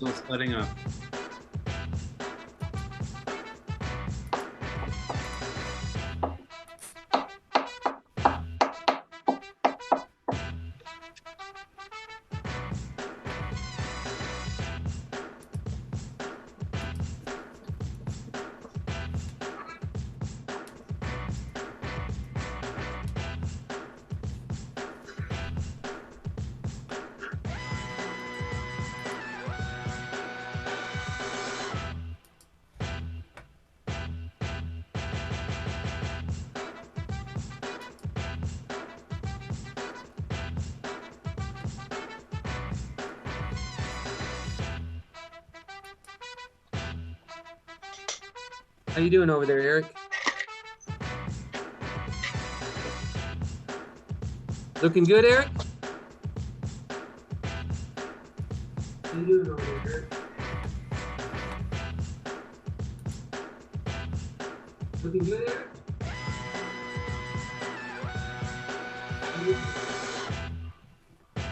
still setting up. How you doing over there, Eric? Looking good, Eric? How you doing over there, Eric? Looking good, Eric?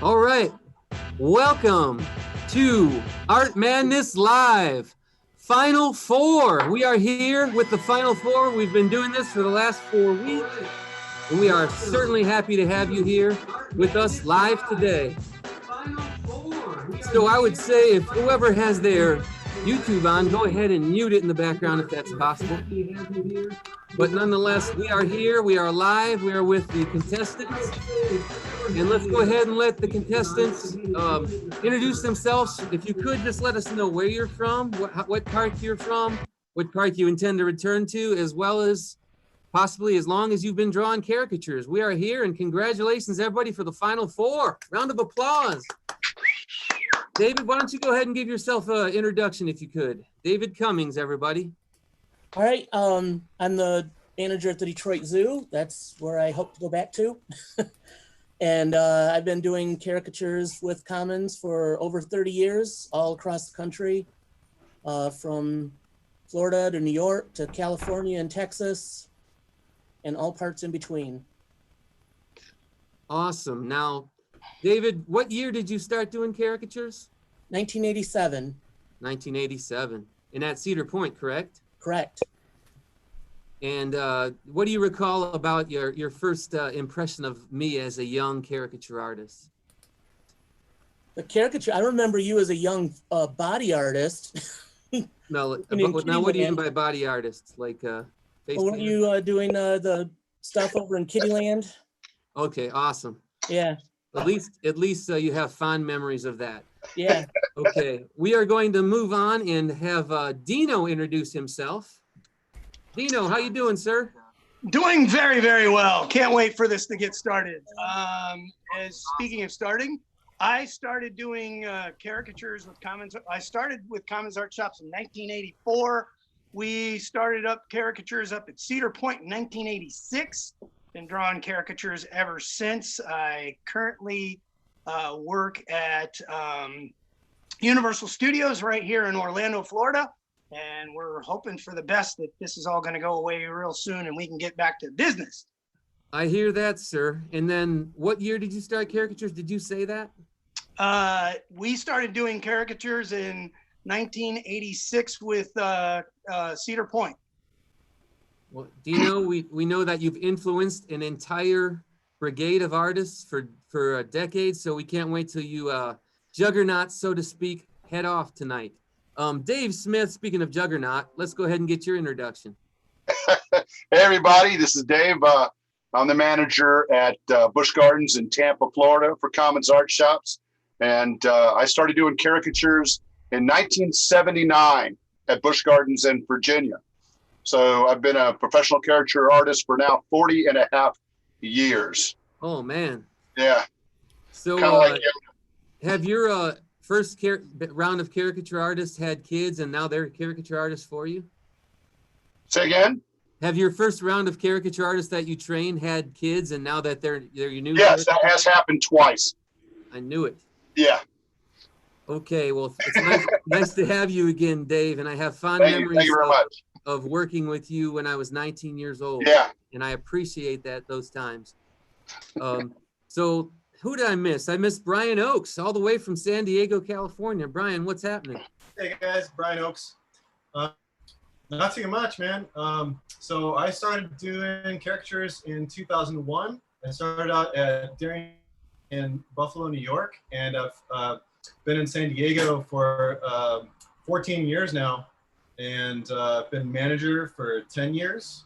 All right. Welcome to Art Madness Live. Final Four. We are here with the Final Four. We've been doing this for the last 4 weeks, and we are certainly happy to have you here with us live today. So I would say if whoever has their YouTube on, go ahead and mute it in the background if that's possible. But nonetheless, we are here, we are live, we are with the contestants. And let's go ahead and let the contestants introduce themselves. If you could, just let us know where you're from, what park you're from, what park you intend to return to, as well as possibly as long as you've been drawing caricatures. We are here, and congratulations, everybody, for the Final Four. Round of applause. David, why don't you go ahead and give yourself an introduction, if you could. David Cummings, everybody. All right, I'm the manager at the Detroit Zoo. That's where I hope to go back to. And I've been doing caricatures with Commons for over 30 years, all across the country, from Florida to New York to California and Texas, and all parts in between. Awesome. Now, David, what year did you start doing caricatures? 1987. 1987. And at Cedar Point, correct? Correct. And what do you recall about your first impression of me as a young caricature artist? The caricature, I remember you as a young body artist. No, now what do you mean by body artist? Like face weren't you doing the stuff over in Kittyland? Okay, awesome. Yeah. At least you have fond memories of that. Yeah. Okay, we are going to move on and have Dino introduce himself. Dino, how you doing, sir? Doing very, very well. Can't wait for this to get started. As speaking of starting, I started doing caricatures with Commons. I started with Commons Art Shops in 1984. We started up caricatures up at Cedar Point in 1986. Been drawing caricatures ever since. I currently work at Universal Studios right here in Orlando, Florida. And we're hoping for the best that this is all going to go away real soon and we can get back to business. I hear that, sir. And then what year did you start caricatures? Did you say that? We started doing caricatures in 1986 with Cedar Point. Well, Dino, we know that you've influenced an entire brigade of artists for decades, so we can't wait till you juggernaut, so to speak, head off tonight. Dave Smith, speaking of juggernaut, let's go ahead and get your introduction. Hey, everybody, this is Dave. I'm the manager at Busch Gardens in Tampa, Florida for Commons Art Shops. And I started doing caricatures in 1979 at Busch Gardens in Virginia. So I've been a professional caricature artist for now 40 and a half years. Oh, man. Yeah. So like have your first round of caricature artists had kids and now they're caricature artists for you? Say again? Have your first round of caricature artists that you trained had kids and now that they're your new? Yes, that has happened twice. I knew it. Yeah. Okay, well, it's nice to have you again, Dave, and I have fond memories thank you very much. Of working with you when I was 19 years old. Yeah. And I appreciate those times. So who did I miss? I missed Brian Oakes all the way from San Diego, California. Brian, what's happening? Hey guys, Brian Oakes. Not too much, man. So I started doing caricatures in 2001. I started out at Daring in Buffalo, New York, and I've been in San Diego for 14 years now, and been manager for 10 years.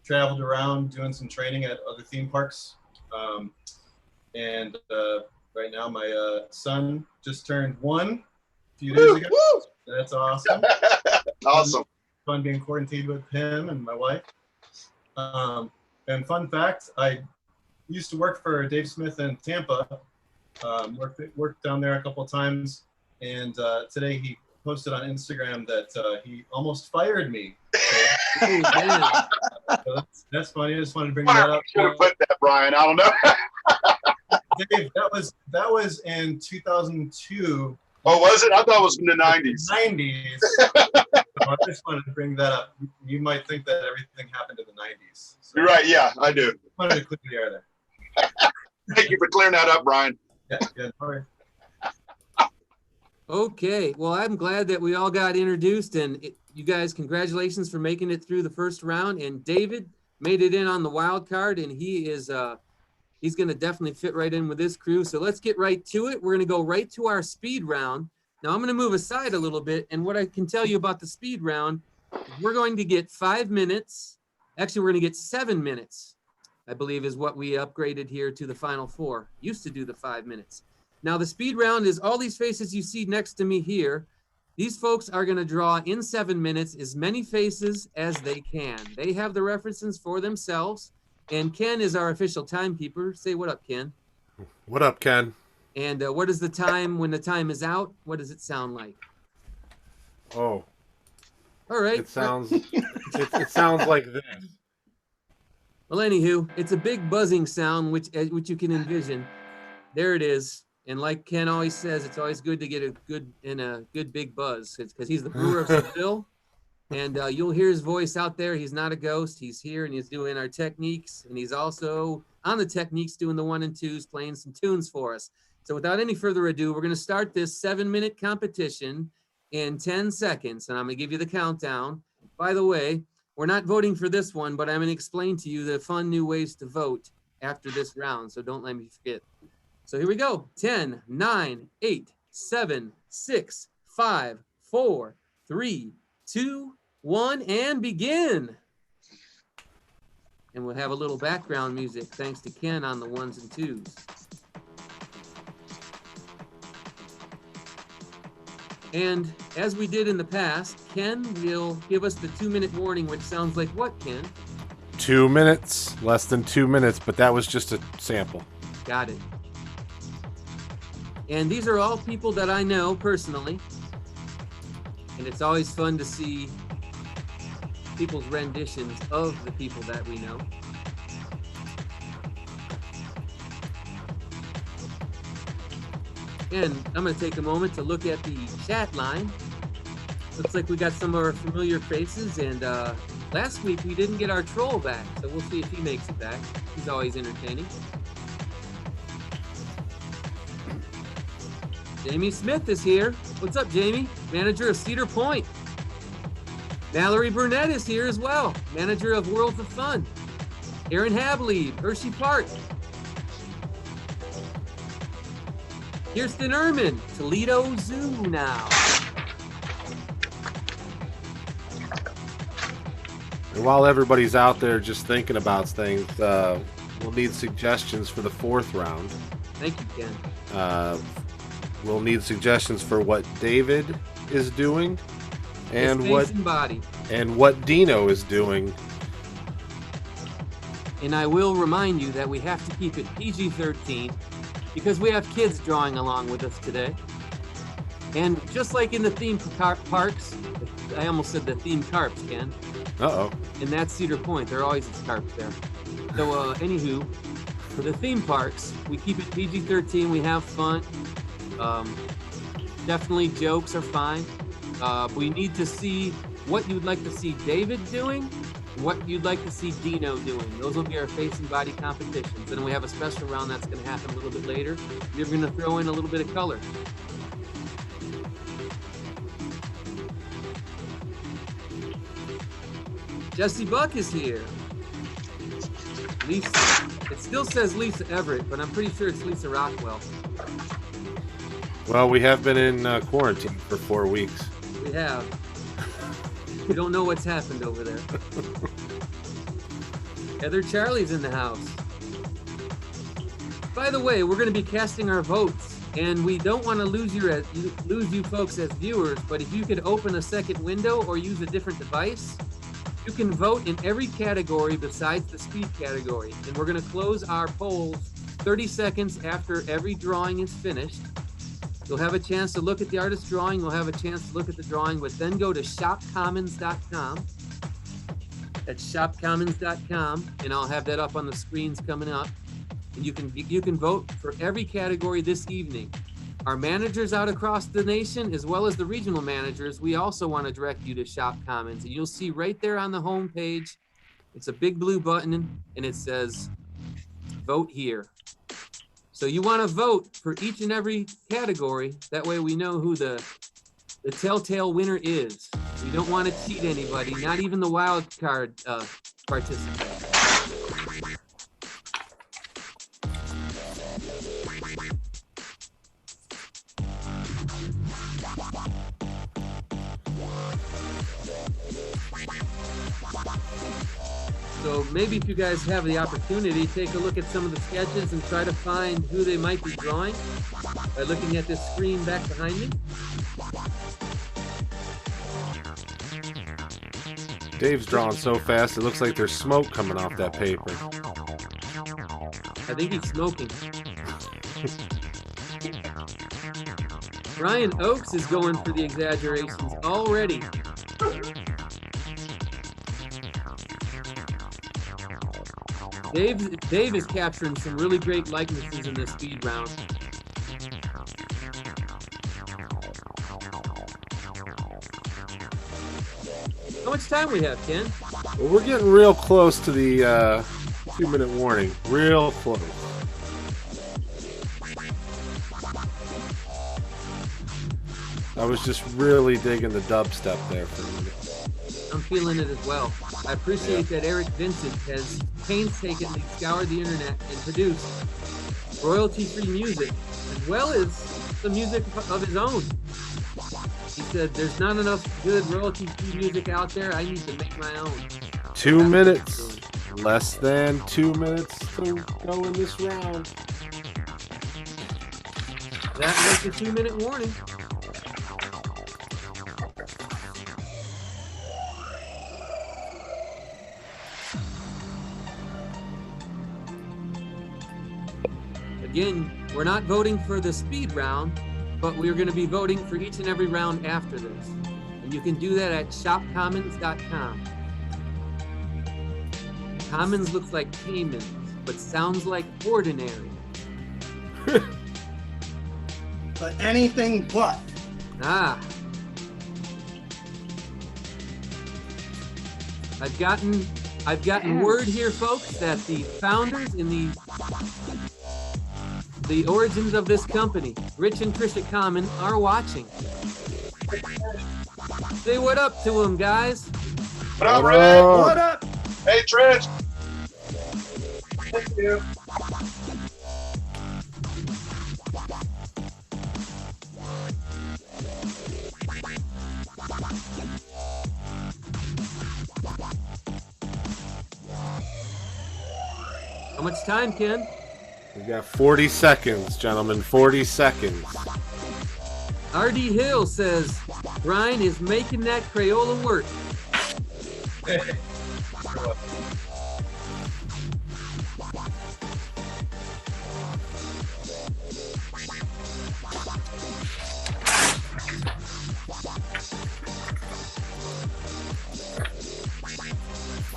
Traveled around doing some training at other theme parks. And right now my son just turned 1 a few days ago. That's awesome. Awesome. Fun being quarantined with him and my wife. And fun fact, I used to work for Dave Smith in Tampa. Worked down there a couple of times, and today he posted on Instagram that he almost fired me. So, that's funny. I just wanted to bring that up. Should have put that, Brian. I don't know. Dave, that was in 2002. Oh, was it? I thought it was in the 90s. 90s. So I just wanted to bring that up. You might think that everything happened in the 90s. So You're right. Yeah, I do. I wanted to clear the air there. Thank you for clearing that up, Brian. Yeah, sorry. Okay, well, I'm glad that we all got introduced, and you guys, congratulations for making it through the first round. And David made it in on the wild card, and he is he's going to definitely fit right in with this crew. So let's get right to it. We're going to go right to our speed round. Now I'm going to move aside a little bit, and what I can tell you about the speed round, we're going to get 5 minutes. Actually, we're going to get 7 minutes, I believe, is what we upgraded here to the final 4. Used to do the 5 minutes. Now the speed round is all these faces you see next to me here. These folks are going to draw in 7 minutes as many faces as they can. They have the references for themselves. And Ken is our official timekeeper. Say what up, Ken. What up, Ken? And what is the time when the time is out? What does it sound like? Oh, all right. it sounds it sounds like this. Well, anywho, it's a big buzzing sound, which you can envision. There it is. And like Ken always says, it's always good to get a good big buzz because he's the brewer of Seville. And you'll hear his voice out there. He's not a ghost. He's here and he's doing our techniques. And he's also on the techniques doing the 1 and 2s, playing some tunes for us. So without any further ado, we're going to start this 7-minute competition in 10 seconds. And I'm going to give you the countdown. By the way, we're not voting for this one, but I'm going to explain to you the fun new ways to vote after this round. So don't let me forget. So here we go. 10, 9, 8, 7, 6, 5, 4, 3, 2, 1, and begin. And we'll have a little background music thanks to Ken on the 1s and 2s. And as we did in the past, Ken will give us the 2-minute warning, which sounds like what, Ken? 2 minutes, less than 2 minutes, but that was just a sample. Got it. And these are all people that I know personally. And it's always fun to see people's renditions of the people that we know. And I'm going to take a moment to look at the chat line. Looks like we got some of our familiar faces. And last week we didn't get our troll back. So we'll see if he makes it back. He's always entertaining. Jamie Smith is here. What's up, Jamie? Manager of Cedar Point. Valerie Burnett is here as well. Manager of Worlds of Fun. Aaron Habley, Hershey Park. Kirsten Ehrman, Toledo Zoo now. And while everybody's out there just thinking about things, we'll need suggestions for the 4th round. Thank you, Ken. We'll need suggestions for what David is doing and His what face and body. and what Dino is doing. And I will remind you that we have to keep it PG-13 because we have kids drawing along with us today. And just like in the theme parks, I almost said the theme carps, Ken. Uh-oh. And that's Cedar Point. There are always carps there. So, anywho, for the theme parks, we keep it PG-13. We have fun. Definitely jokes are fine. We need to see what you would like to see David doing what you'd like to see Dino doing. Those will be our face and body competitions. And then we have a special round that's going to happen a little bit later. We're going to throw in a little bit of color. Jesse Buck is here. Lisa, it still says Lisa Everett, but I'm pretty sure it's Lisa Rockwell. Well, we have been in quarantine for 4 weeks. We have. We don't know what's happened over there. Heather Charlie's in the house. By the way, we're going to be casting our votes, and we don't want to lose you folks as viewers, but if you could open a second window or use a different device, you can vote in every category besides the speed category. And we're going to close our polls 30 seconds after every drawing is finished. You'll have a chance to look at the artist's drawing. You'll have a chance to look at the drawing, but then go to shopcommons.com. That's shopcommons.com, and I'll have that up on the screens coming up. And you can vote for every category this evening. Our managers out across the nation, as well as the regional managers, we also want to direct you to Shop Commons. And you'll see right there on the home page, it's a big blue button, and it says, vote here. So you want to vote for each and every category. That way we know who the telltale winner is. We don't want to cheat anybody, not even the wild card participants. So maybe if you guys have the opportunity, take a look at some of the sketches and try to find who they might be drawing by looking at this screen back behind me. Dave's drawing so fast, it looks like there's smoke coming off that paper. I think he's smoking. Brian Oakes is going for the exaggerations already. Dave is capturing some really great likenesses in this speed round. How much time we have, Ken? Well, we're getting real close to the 2-minute warning. Real close. I was just really digging the dubstep there for a minute. I'm feeling it as well. I appreciate that Eric Vincent has painstakingly scoured the internet and produced royalty-free music, as well as the music of his own. He said, there's not enough good royalty-free music out there. I need to make my own. 2 minutes. Less than 2 minutes to go in this round. That was the 2-minute warning. Again, we're not voting for the speed round, but we're going to be voting for each and every round after this. And you can do that at shopcommons.com. Commons looks like Caymans, but sounds like ordinary. But anything but. Ah. I've gotten word here, folks, that the founders in the origins of this company, Rich and Trisha Common, are watching. Say what up to them, guys. What up, Rick? What up? Hey, Trish. Thank you. How much time, Ken? We got 40 seconds, gentlemen. 40 seconds. R.D. Hill says, Brian is making that Crayola work.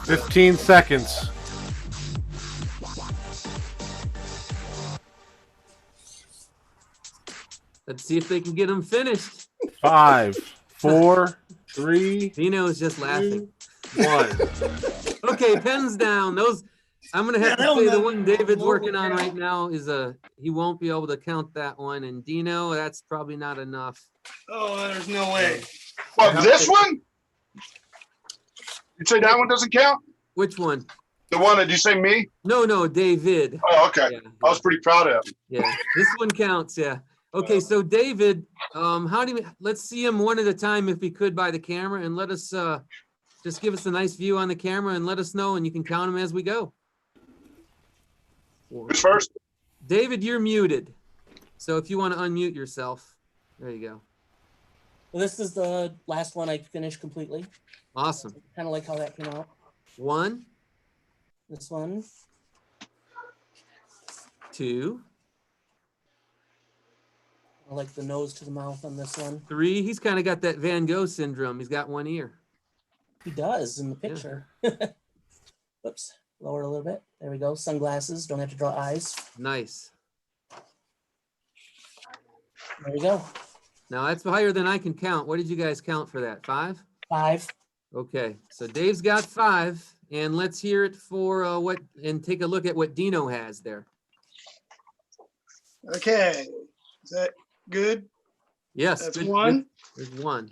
$15 seconds. Let's see if they can get them finished. 5, 4, 3, Dino is just laughing. 1. Okay, pens down. Those I'm gonna have Yeah, to that say one- the one David's working on right now is he won't be able to count that one. And Dino, that's probably not enough. Oh, there's no way. What, this one? You say that one doesn't count? Which one? The one, did you say me? No, David. Oh, okay. Yeah, I was pretty proud of him. yeah. This one counts. Yeah. Okay, so David, let's see him one at a time if he could by the camera, and let us just give us a nice view on the camera and let us know, and you can count them as we go. Who's first? David, you're muted. So if you want to unmute yourself, there you go. Well, this is the last one I finished completely. Awesome. Kind of like how that came out. 1, This one, 2, I like the nose to the mouth on this one. 3. He's kind of got that Van Gogh syndrome. He's got one ear. He does in the Yeah. picture. Oops, lower a little bit. There we go. Sunglasses, don't have to draw eyes. Nice. There we go. Now that's higher than I can count. What did you guys count for that? 5? 5. Okay, so Dave's got 5, and let's hear it for and take a look at what Dino has there. Okay. Is that good? Yes, That's good- one. good. There's 1,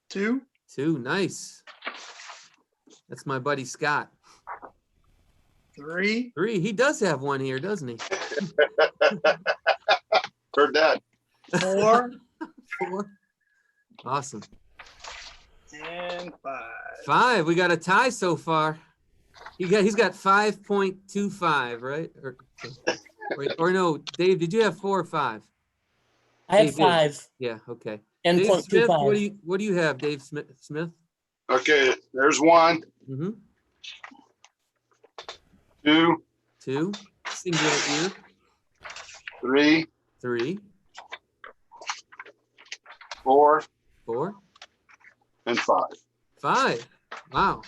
2, 2. Nice. That's my buddy Scott. 3, 3. He does have 1 here, doesn't he? Heard that. 4, 4. Awesome. and 5. 5. We got a tie so far. He's got 5.25, right? Or no, Dave, did you have 4 or 5? I had Dave did. 5 Yeah, okay. and Dave point Smith, 25. what do you have, Dave Smith? Okay, there's 1, Mm-hmm. 2, 2. Singular ear. 3, 3. 4, 4. and 5. 5. Wow.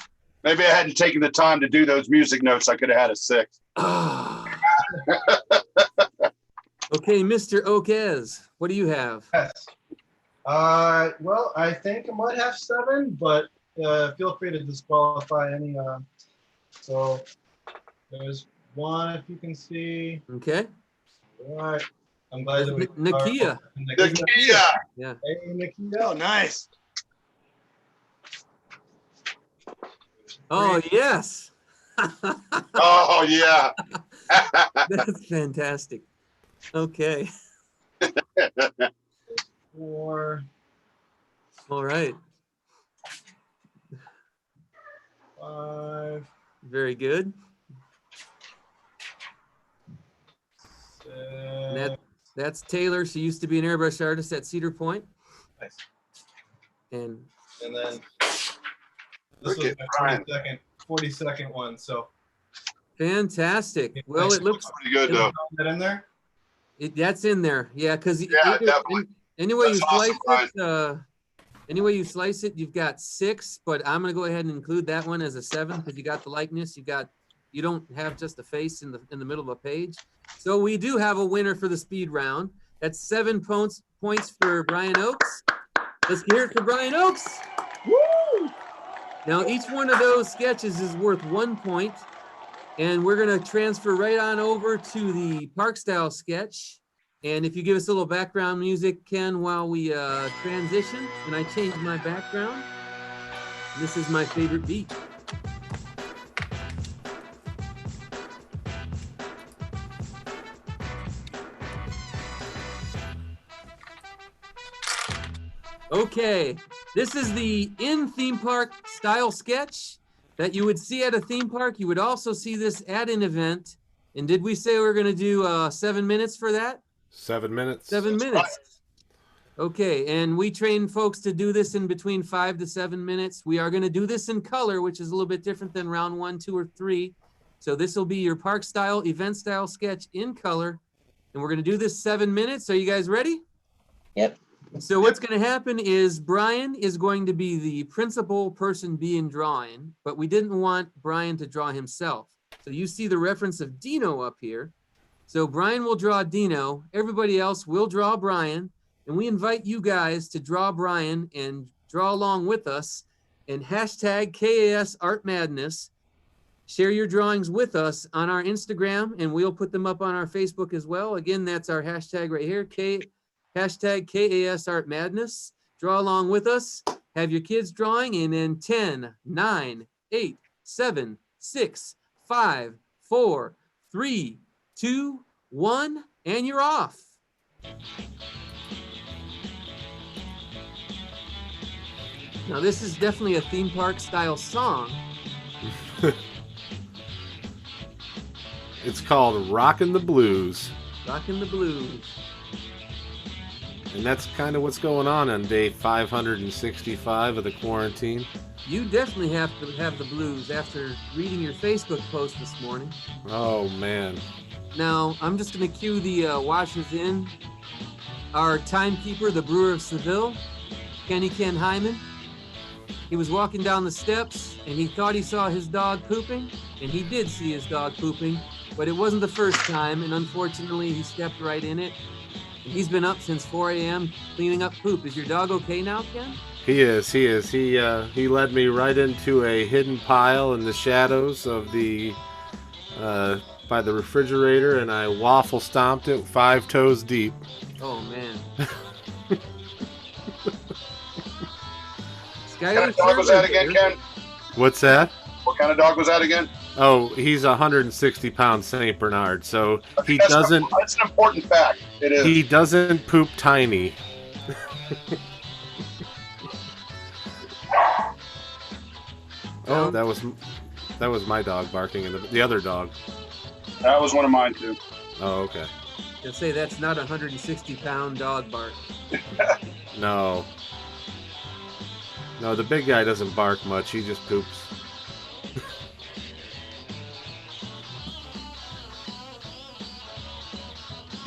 Maybe I hadn't taken the time to do those music notes. I could have had a 6. Ah. Okay, Mr. Oquez, what do you have? Yes. Well, I think I might have 7, but feel free to disqualify any. So there's 1, if you can see. Okay. All right. I'm glad that we. Nakia. Nakia. Yeah. Hey, Nakia. Oh, nice. Oh, yes. Oh, yeah. That's fantastic. Okay. 4, All right. 5, Very good. 6. That's Taylor. She used to be an airbrush artist at Cedar Point. Nice. And And then this Okay, was my Brian. 40-second one. So fantastic. Well, it looks Pretty good, though. that in there. that's in there. Yeah, because Yeah, definitely. anyway you That's awesome, slice it, anyway you slice it, you've got 6, but I'm gonna go ahead and include that one as a 7 because you got the likeness. You don't have just a face in the middle of a page. So we do have a winner for the speed round. That's 7 points for Brian Oakes. Let's hear it for Brian Oakes. Woo! Now each one of those sketches is worth 1 point, and we're gonna transfer right on over to the park style sketch. And if you give us a little background music, Ken, while we transition, and I change my background. This is my favorite beat. Okay, this is the in theme park style sketch that you would see at a theme park. You would also see this at an event. And did we say we were gonna do 7 minutes for that? 7 minutes. 7 minutes. Okay, and we train folks to do this in between 5 to 7 minutes. We are gonna do this in color, which is a little bit different than round 1, 2, or 3. So this will be your park style, event style sketch in color. And we're gonna do this 7 minutes. Are you guys ready? Yep. So what's gonna happen is Brian is going to be the principal person being drawn, but we didn't want Brian to draw himself. So you see the reference of Dino up here. So Brian will draw Dino, everybody else will draw Brian, and we invite you guys to draw Brian and draw along with us and hashtag KAS Art Madness. Share your drawings with us on our Instagram, and we'll put them up on our Facebook as well. Again, that's our hashtag right here, hashtag KAS Art Madness. Draw along with us. Have your kids drawing, and in 10, 9, 8, 7, 6, 5, 4, 3, 2, 1, and you're off. Now, this is definitely a theme park style song. It's called Rockin' the Blues. Rockin' the Blues. And that's kind of what's going on day 565 of the quarantine. You definitely have to have the blues after reading your Facebook post this morning. Oh, man. Now, I'm just going to cue the washers in. Our timekeeper, the Brewer of Seville, Ken Hyman. He was walking down the steps, and he thought he saw his dog pooping, and he did see his dog pooping, but it wasn't the first time, and unfortunately, he stepped right in it. And he's been up since 4 a.m. cleaning up poop. Is your dog okay now, Ken? He is. He led me right into a hidden pile in the shadows of the by the refrigerator, and I waffle stomped it 5 toes deep. Oh man. What kind of dog was that again, Ken? What's that? What kind of dog was that again? Oh, he's a 160-pound Saint Bernard, so he doesn't. That's an important fact. It is. He doesn't poop tiny. Oh, that was my dog barking, and the other dog. That was one of mine too. Oh, okay. I'd say that's not a 160-pound dog bark. No. No, the big guy doesn't bark much. He just poops.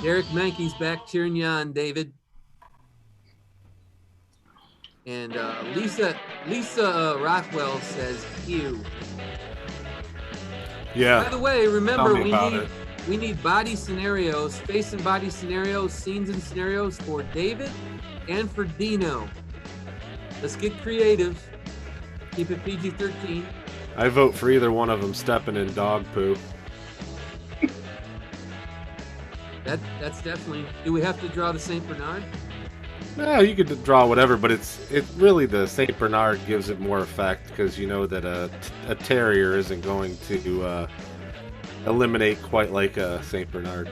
Derek Mankey's back cheering you on, David. And Lisa Rockwell says, ew. Yeah. By the way, remember Tell me we need body scenarios, face and body scenarios, scenes and scenarios for David and for Dino. Let's get creative. Keep it PG-13. I vote for either one of them stepping in dog poo. That's definitely. Do we have to draw the Saint Bernard? No, you could draw whatever, but it's really the Saint Bernard gives it more effect because you know that a terrier isn't going to eliminate quite like a Saint Bernard.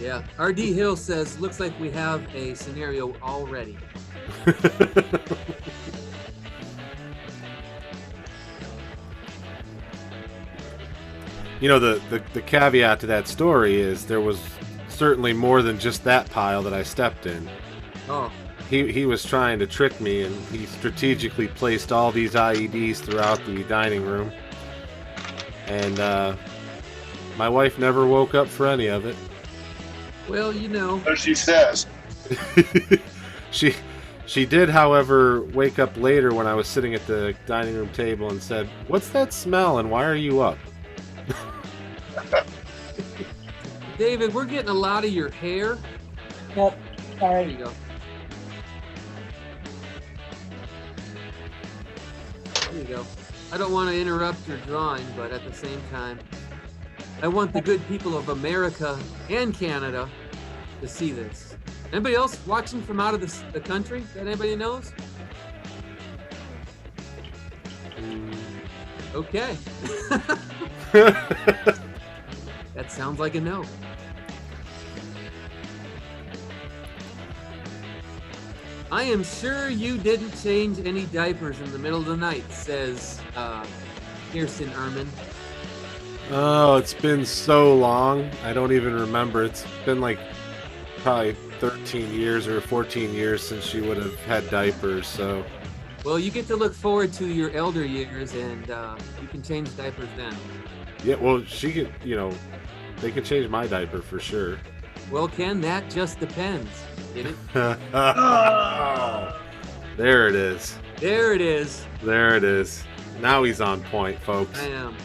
Yeah. RD Hill says, looks like we have a scenario already. You know, the caveat to that story is there was certainly more than just that pile that I stepped in. Oh. He was trying to trick me, and he strategically placed all these IEDs throughout the dining room. And my wife never woke up for any of it. Well, you know. So she says. She did, however, wake up later when I was sitting at the dining room table and said, "What's that smell, and why are you up?" David, we're getting a lot of your hair. Yep. All There right. you go. There you go. I don't want to interrupt your drawing, but at the same time, I want the good people of America and Canada to see this. Anybody else watching from out of the country that anybody knows? Okay. That sounds like a no. I am sure you didn't change any diapers in the middle of the night, says Kirsten Ehrman. Oh, it's been so long. I don't even remember. It's been like probably 13 years or 14 years since she would have had diapers, so. Well, you get to look forward to your elder years, and you can change diapers then. Yeah, well, she could, they could change my diaper for sure. Well, Ken, that just depends. Get it? There it is. There it is. There it is. Now he's on point, folks. I am.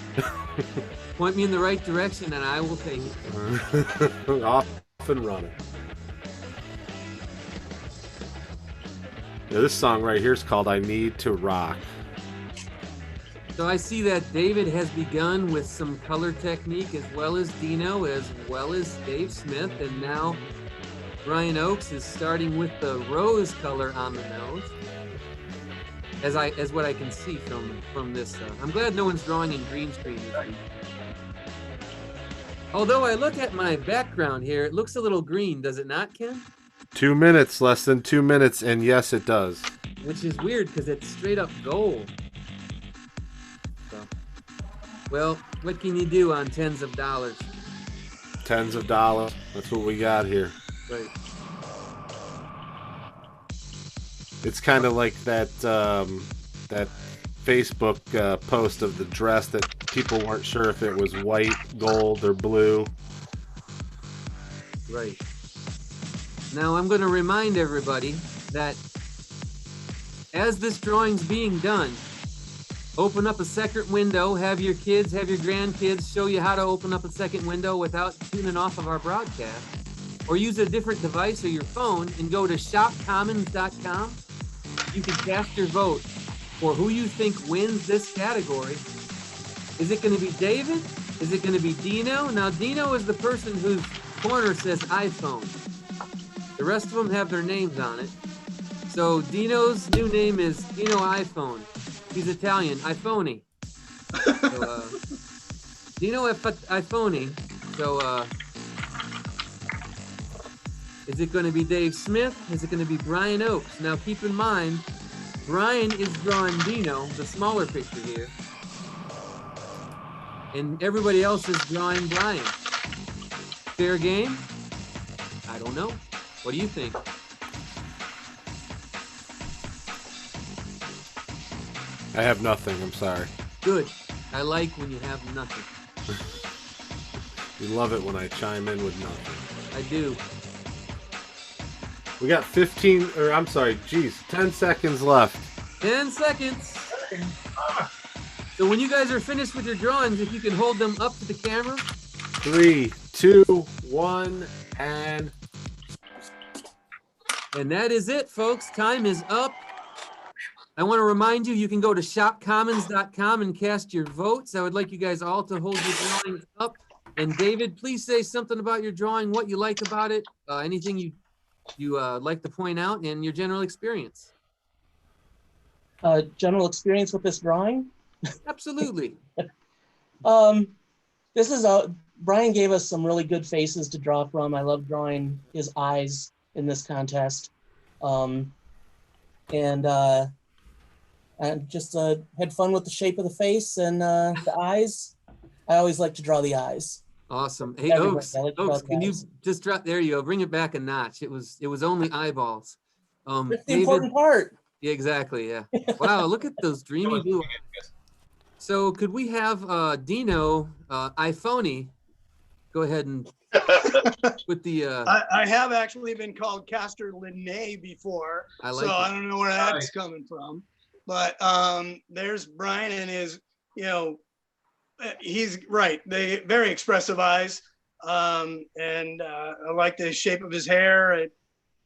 Point me in the right direction, and I will take it. Off and running. Yeah, this song right here is called "I Need to Rock." So I see that David has begun with some color technique, as well as Dino, as well as Dave Smith, and now Brian Oakes is starting with the rose color on the nose. As what I can see from this. I'm glad no one's drawing in green screen this week. Although I look at my background here, it looks a little green, does it not, Ken? 2 minutes, less than 2 minutes, and yes, it does. Which is weird because it's straight up gold. So, well, what can you do on tens of dollars? Tens of dollars. That's what we got here. Right. It's kind of like that that Facebook post of the dress that people weren't sure if it was white, gold, or blue. Right. Now I'm going to remind everybody that as this drawing's being done, open up a second window, have your kids, have your grandkids show you how to open up a second window without tuning off of our broadcast, or use a different device or your phone and go to shopcommons.com. You can cast your vote for who you think wins this category. Is it going to be David? Is it going to be Dino? Now, Dino is the person whose corner says iPhone. The rest of them have their names on it. So Dino's new name is Dino iPhone. He's Italian, iPhone. So, Dino iPhone. So, is it going to be Dave Smith? Is it going to be Brian Oakes? Now, keep in mind, Brian is drawing Dino, the smaller picture here, and everybody else is drawing Brian. Fair game? I don't know. What do you think? I have nothing. I'm sorry. Good. I like when you have nothing. You love it when I chime in with nothing. I do. We got 10 seconds left. 10 seconds. So when you guys are finished with your drawings, if you can hold them up to the camera. 3, 2, 1, and that is it, folks. Time is up. I want to remind you, you can go to shopcommons.com and cast your votes. I would like you guys all to hold your drawings up. And David, please say something about your drawing, what you like about it, anything you like to point out, and your general experience. General experience with this drawing? Absolutely. This is Brian gave us some really good faces to draw from. I love drawing his eyes in this contest. And just had fun with the shape of the face and the eyes. I always like to draw the eyes. Awesome. Hey, Everybody, Oaks, I like to draw Oaks, the can you eyes. just drop, there you go, bring it back a notch. It was only eyeballs. That's the David, important part. yeah, exactly, yeah. Wow, look at those dreamy blue eyes. So could we have Dino, iPhone, go ahead and with the I have actually been called Castor Linnae before, I like so it. I don't know where that's coming from. But there's Brian and his, he's right. They very expressive eyes, and I like the shape of his hair. It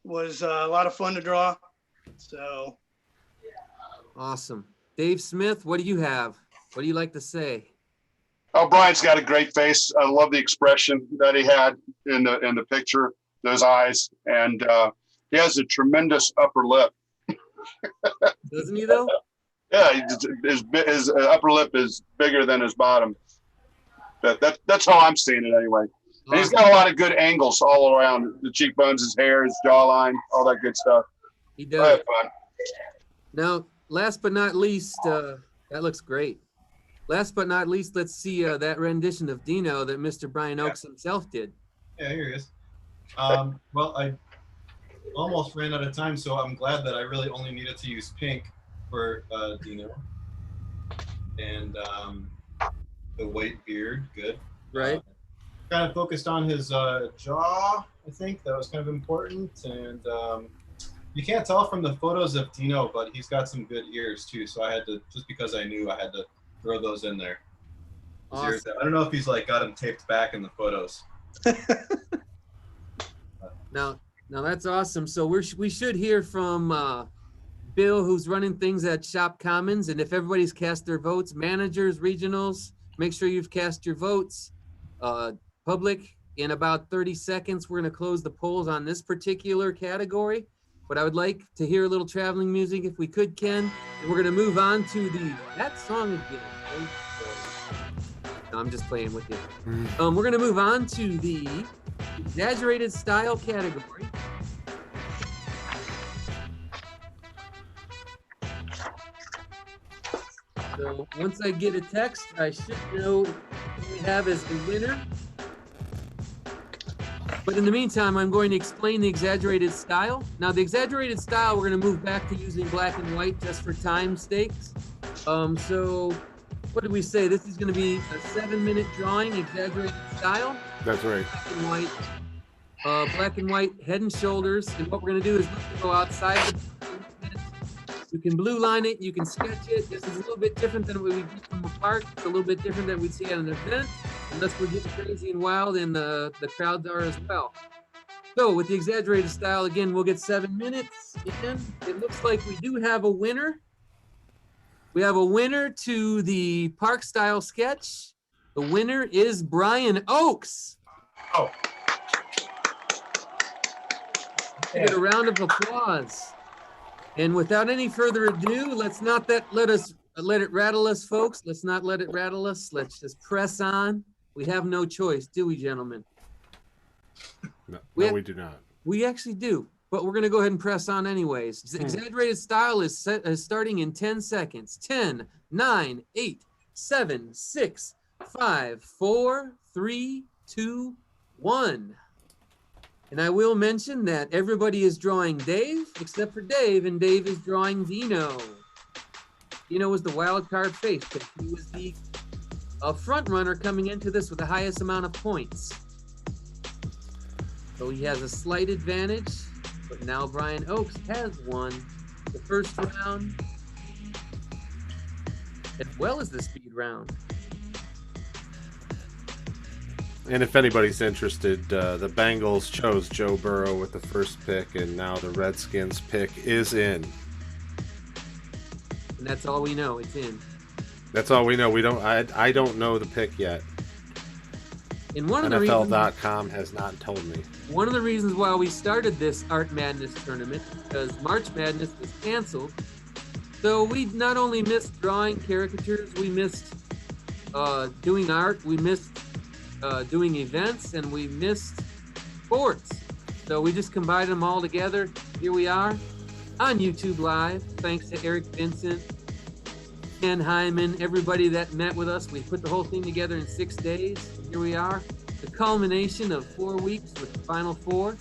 was a lot of fun to draw. So awesome. Dave Smith, what do you have? What do you like to say? Oh, Brian's got a great face. I love the expression that he had in the picture, those eyes, and he has a tremendous upper lip. Doesn't he though? Yeah, his upper lip is bigger than his bottom. That's how I'm seeing it anyway. And he's got a lot of good angles all around the cheekbones, his hair, his jawline, all that good stuff. He I does. had fun. Now, last but not least, that looks great. Last but not least, let's see that rendition of Dino that Mr. Brian Oakes himself did. Yeah, here he is. Well, I almost ran out of time, so I'm glad that I really only needed to use pink for Dino. And the white beard, good. Right. Kind of focused on his jaw, I think. That was kind of important. And you can't tell from the photos of Dino, but he's got some good ears too. So I had to, just because I knew, I had to throw those in there. His ears, I don't know if he's like got him taped back in the photos. Now that's awesome. So we should hear from Bill, who's running things at Shop Commons. And if everybody's cast their votes, managers, regionals, make sure you've cast your votes. Public, in about 30 seconds, we're going to close the polls on this particular category. But I would like to hear a little traveling music if we could, Ken. And we're going to move on to that song again. No, I'm just playing with you. We're going to move on to the exaggerated style category. So once I get a text, I should know what we have as the winner. But in the meantime, I'm going to explain the exaggerated style. Now, the exaggerated style, we're going to move back to using black and white just for time stakes. So what did we say? This is going to be a 7-minute drawing, exaggerated style. That's right. Black and white head and shoulders. And what we're going to do is go outside the you can blue line it, you can sketch it. This is a little bit different than what we do from a park. It's a little bit different than we'd see at an event, unless we're getting crazy and wild and the crowds are as well. So with the exaggerated style, again, we'll get 7 minutes. And it looks like we do have a winner. We have a winner to the park style sketch. The winner is Brian Oakes. Oh. Give it a round of applause. And without any further ado, let's not let it rattle us, folks. Let's not let it rattle us. Let's just press on. We have no choice, do we, gentlemen? No, we do not. We actually do, but we're going to go ahead and press on anyways. Exaggerated style is starting in 10 seconds. 10, 9, 8, 7, 6, 5, 4, 3, 2, 1. And I will mention that everybody is drawing Dave, except for Dave, and Dave is drawing Dino. Dino was the wild card face, but he was the front runner coming into this with the highest amount of points. So he has a slight advantage, but now Brian Oakes has won the first round, as well as the speed round. And if anybody's interested, the Bengals chose Joe Burrow with the first pick, and now the Redskins pick is in. And that's all we know. It's in. That's all we know. I don't know the pick yet. And one of NFL.com has not told me. One of the reasons why we started this Art Madness tournament is because March Madness was canceled. So we not only missed drawing caricatures, we missed doing art, we missed doing events, and we missed sports. So we just combined them all together. Here we are on YouTube Live. Thanks to Eric Vincent, Ken Hyman, everybody that met with us. We put the whole thing together in 6 days. Here we are, the culmination of 4 weeks with the Final Four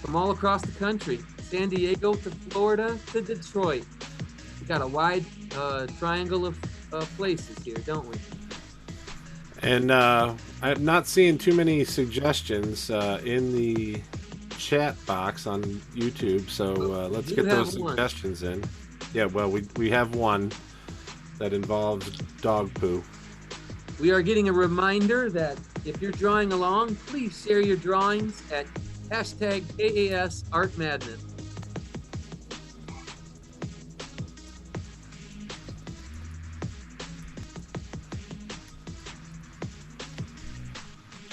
from all across the country. San Diego to Florida to Detroit. We got a wide triangle of places here, don't we? And I'm not seeing too many suggestions in the chat box on YouTube, so let's get those suggestions in. Yeah, well, we have one that involves dog poo. We are getting a reminder that if you're drawing along, please share your drawings at hashtag KAS Art Madness.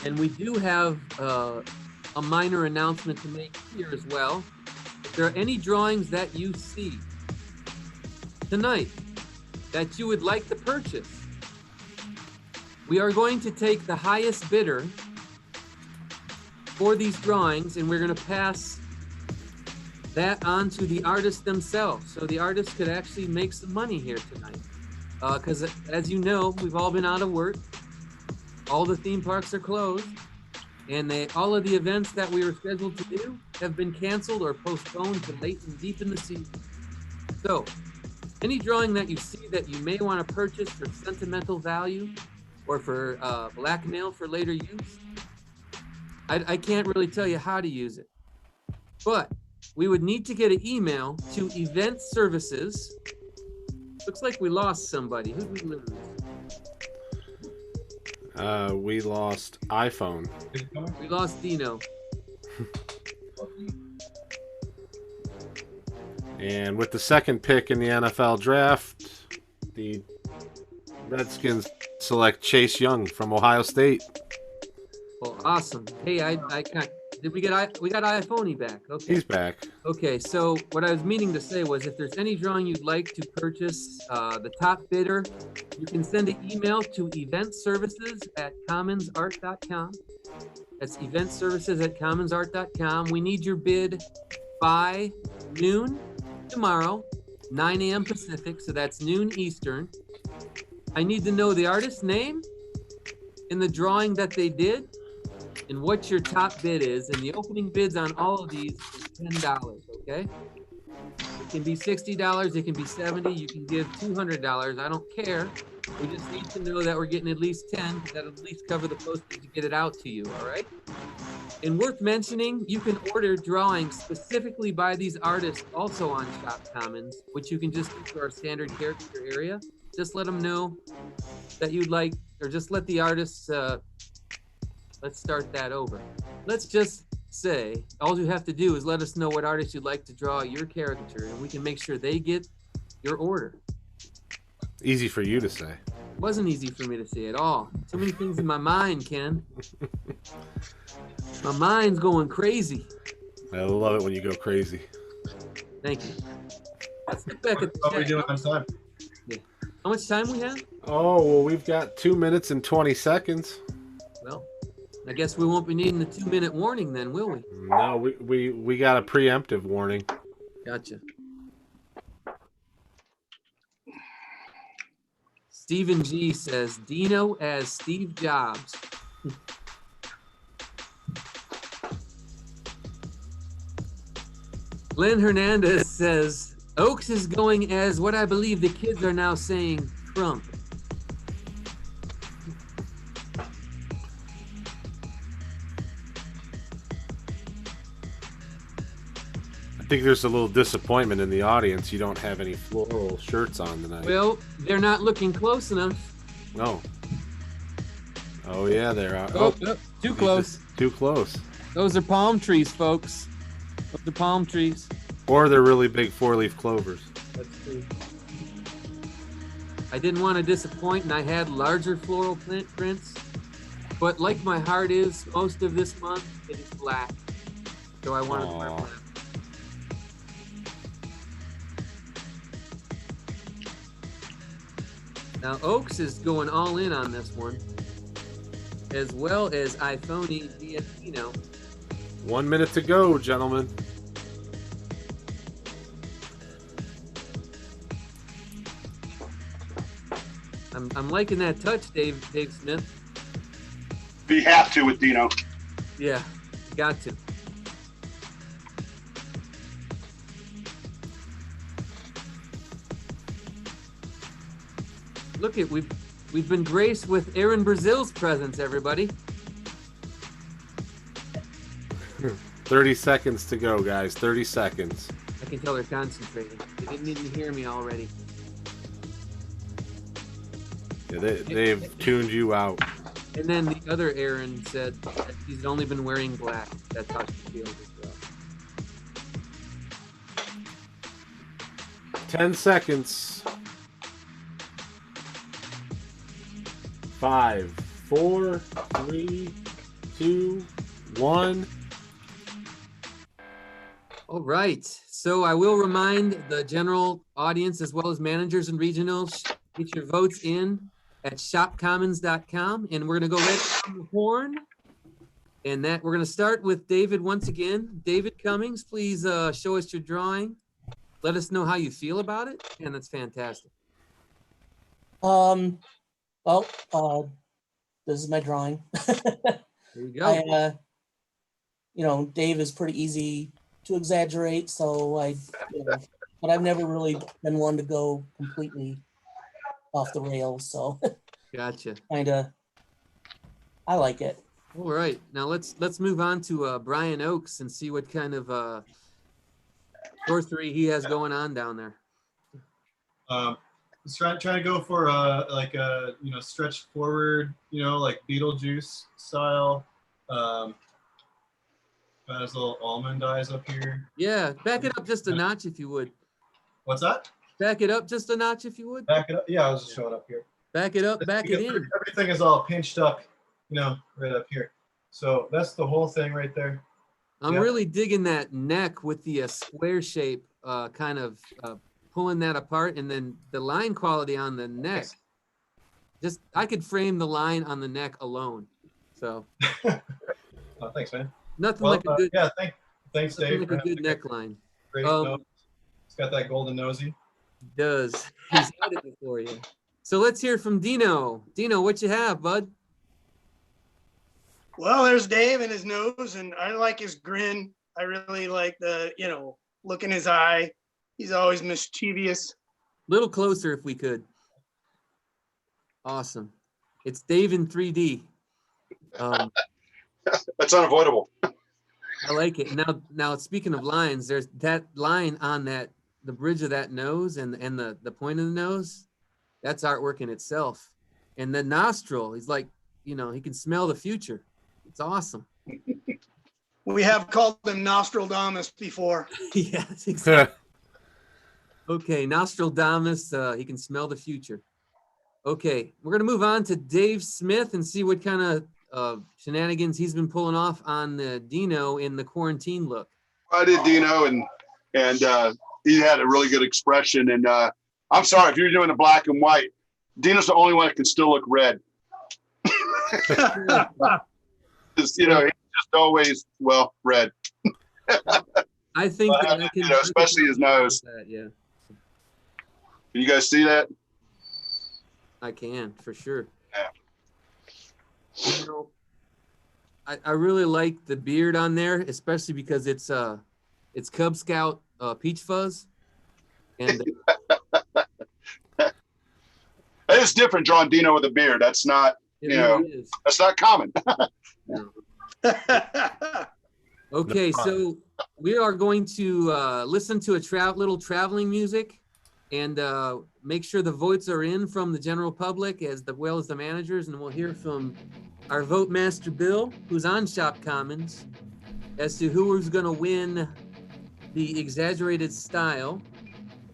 And we do have a minor announcement to make here as well. If there are any drawings that you see tonight that you would like to purchase, we are going to take the highest bidder for these drawings, and we're going to pass that on to the artists themselves. So the artists could actually make some money here tonight. Because as you know, we've all been out of work. All the theme parks are closed, and all of the events that we were scheduled to do have been canceled or postponed to late and deep in the season. So, any drawing that you see that you may want to purchase for sentimental value or for blackmail for later use, I can't really tell you how to use it. But we would need to get an email to Event Services. Looks like we lost somebody. Who did we lose? We lost iPhone. We lost Dino. And with the second pick in the NFL draft, the Redskins select Chase Young from Ohio State. Well, awesome. Hey, I did we got iPhoney back? Okay. He's back. Okay, so what I was meaning to say was if there's any drawing you'd like to purchase, the top bidder, you can send an email to eventservices@commonsart.com. That's eventservices@commonsart.com. We need your bid by noon tomorrow, 9 a.m. Pacific, so that's noon Eastern. I need to know the artist's name in the drawing that they did and what your top bid is. And the opening bids on all of these is $10, okay? It can be $60, it can be $70, you can give $200. I don't care. We just need to know that we're getting at least 10, because that'll at least cover the postage to get it out to you, all right? And worth mentioning, you can order drawings specifically by these artists also on Shop Commons, which you can just do to our standard caricature area. Just let them know that you'd like, or just let the artists, let's start that over. Let's just say, all you have to do is let us know what artist you'd like to draw your caricature, and we can make sure they get your order. Easy for you to say. It wasn't easy for me to say at all. Too many things in my mind, Ken. My mind's going crazy. I love it when you go crazy. Thank you. Let's look back at the What are we chat. doing on time? How much time we have? Oh, well, we've got 2 minutes and 20 seconds. Well, I guess we won't be needing the 2-minute warning then, will we? No, we got a preemptive warning. Gotcha. Stephen G says Dino as Steve Jobs. Len Hernandez says Oaks is going as what I believe the kids are now saying, Trump. I think there's a little disappointment in the audience. You don't have any floral shirts on tonight. Well, they're not looking close enough. No. Oh, yeah, they are. Oh, too close. Too close. Those are palm trees, folks. Those are palm trees. Or they're really big 4-leaf clovers. That's true. I didn't want to disappoint, and I had larger floral prints. But like my heart is, most of this month, it is black. So I wanted to wear Aw. black. Now, Oaks is going all in on this one, as well as iPhoney Diantino. 1 minute to go, gentlemen. I'm liking that touch, Dave Smith. You have to with Dino. Yeah, got to. Look at we've been graced with Aaron Brazil's presence, everybody. 30 seconds to go, guys. 30 seconds. I can tell they're concentrating. They didn't even hear me already. Yeah, they've tuned you out. And then the other Aaron said that he's only been wearing black. That's how she feels as well. 10 seconds. 5, 4, 3, 2, 1. All right. So I will remind the general audience as well as managers and regionals, get your votes in at shopcommons.com. And we're going to go right on the horn. And that we're going to start with David once again. David Cummings, please show us your drawing. Let us know how you feel about it. And that's fantastic. Well, this is my drawing. There you go. Dave is pretty easy to exaggerate, so but I've never really been one to go completely off the rails, so Gotcha. I like it. All right. Now let's move on to Brian Oaks and see what kind of sorcery he has going on down there. Trying to go for like a stretch forward, like Beetlejuice style. Has little almond eyes up here. Yeah, back it up just a notch if you would. What's that? Back it up just a notch if you would. Back it up. Yeah, I was just showing up here. Back it up, back it Because in. everything is all pinched up, right up here. So that's the whole thing right there. I'm Yeah. really digging that neck with the square shape, kind of pulling that apart, and then the line quality on the neck. Just I could frame the line on the neck alone. So Oh, thanks, man. nothing Well, like a good, thanks, nothing Dave. like for a good having neckline. Great Um, nose. It's got that golden nosy. Does he's had it before you? So let's hear from Dino. Dino, what you have, bud? Well, there's Dave and his nose, and I like his grin. I really like the, look in his eye. He's always mischievous. Little closer if we could. Awesome. It's Dave in 3D. That's unavoidable. I like it. Now speaking of lines, there's that line on the bridge of that nose and the point of the nose. That's artwork in itself. And the nostril, he's like, he can smell the future. It's awesome. We have called him Nostradamus before. Yes, exactly. Okay, Nostradamus, he can smell the future. Okay, we're gonna move on to Dave Smith and see what kind of shenanigans he's been pulling off on Dino in the quarantine look. I did Dino, and he had a really good expression. And I'm sorry if you're doing the black and white. Dino's the only one that can still look red. He's just always red. I think that I can, especially his nose. That, yeah, Can you guys see that? I can for sure. Yeah. I really like the beard on there, especially because it's Cub Scout peach fuzz, and It's different drawing Dino with a beard. That's not, it really is. that's not common. Okay, so we are going to listen to a little traveling music and make sure the votes are in from the general public as well as the managers, and we'll hear from our vote master Bill, who's on Shop Commons, as to who is going to win the exaggerated style.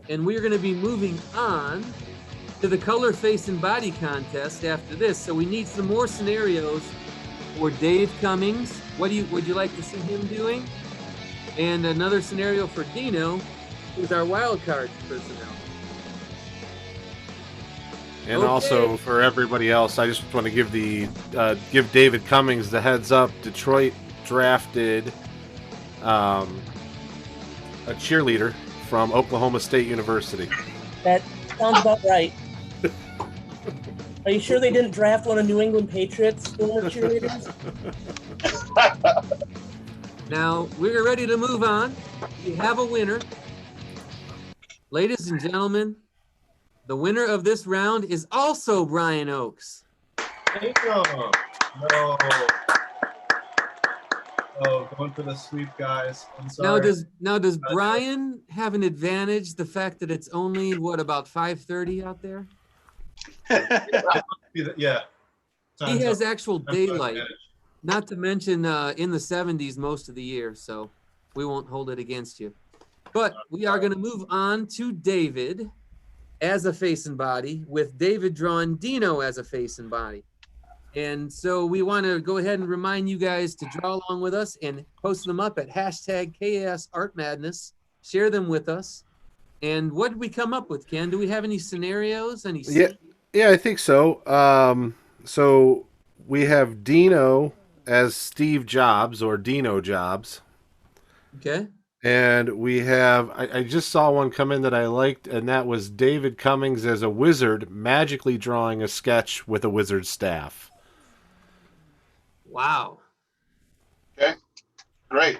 And we're going to be moving on to the color, face, and body contest after this. So we need some more scenarios for Dave Cummings. What would you like to see him doing? And another scenario for Dino with our wild card personnel. And Okay. also for everybody else, I just want to give David Cummings the heads up. Detroit drafted a cheerleader from Oklahoma State University. That sounds about right. Are you sure they didn't draft one of New England Patriots former cheerleaders? Now we're ready to move on. We have a winner. Ladies and gentlemen, the winner of this round is also Brian Oakes. Damn. No. Oh, going for the sweep, guys. I'm sorry. Now does Brian have an advantage? The fact that it's only about 5:30 out there? Yeah. He has actual Time's up daylight. advantage. Not to mention in the 70s most of the year, so we won't hold it against you. But we are going to move on to David as a face and body, with David drawing Dino as a face and body. And so we want to go ahead and remind you guys to draw along with us and post them up at hashtag KS Art Madness. Share them with us. And what did we come up with, Ken? Do we have any scenarios? Yeah, I think so. So we have Dino as Steve Jobs or Dino Jobs. Okay. And we have, I just saw one come in that I liked, and that was David Cummings as a wizard magically drawing a sketch with a wizard's staff. Wow. Okay, great.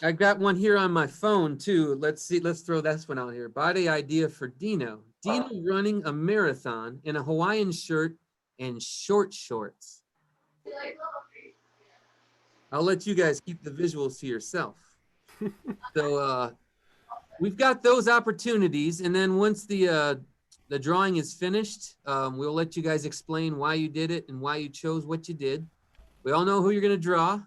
I got one here on my phone too. Let's see. Let's throw this one out here. Body idea for Dino. Dino running a marathon in a Hawaiian shirt and short shorts. I'll let you guys keep the visuals to yourself. So we've got those opportunities, and then once the drawing is finished, we'll let you guys explain why you did it and why you chose what you did. We all know who you're going to draw.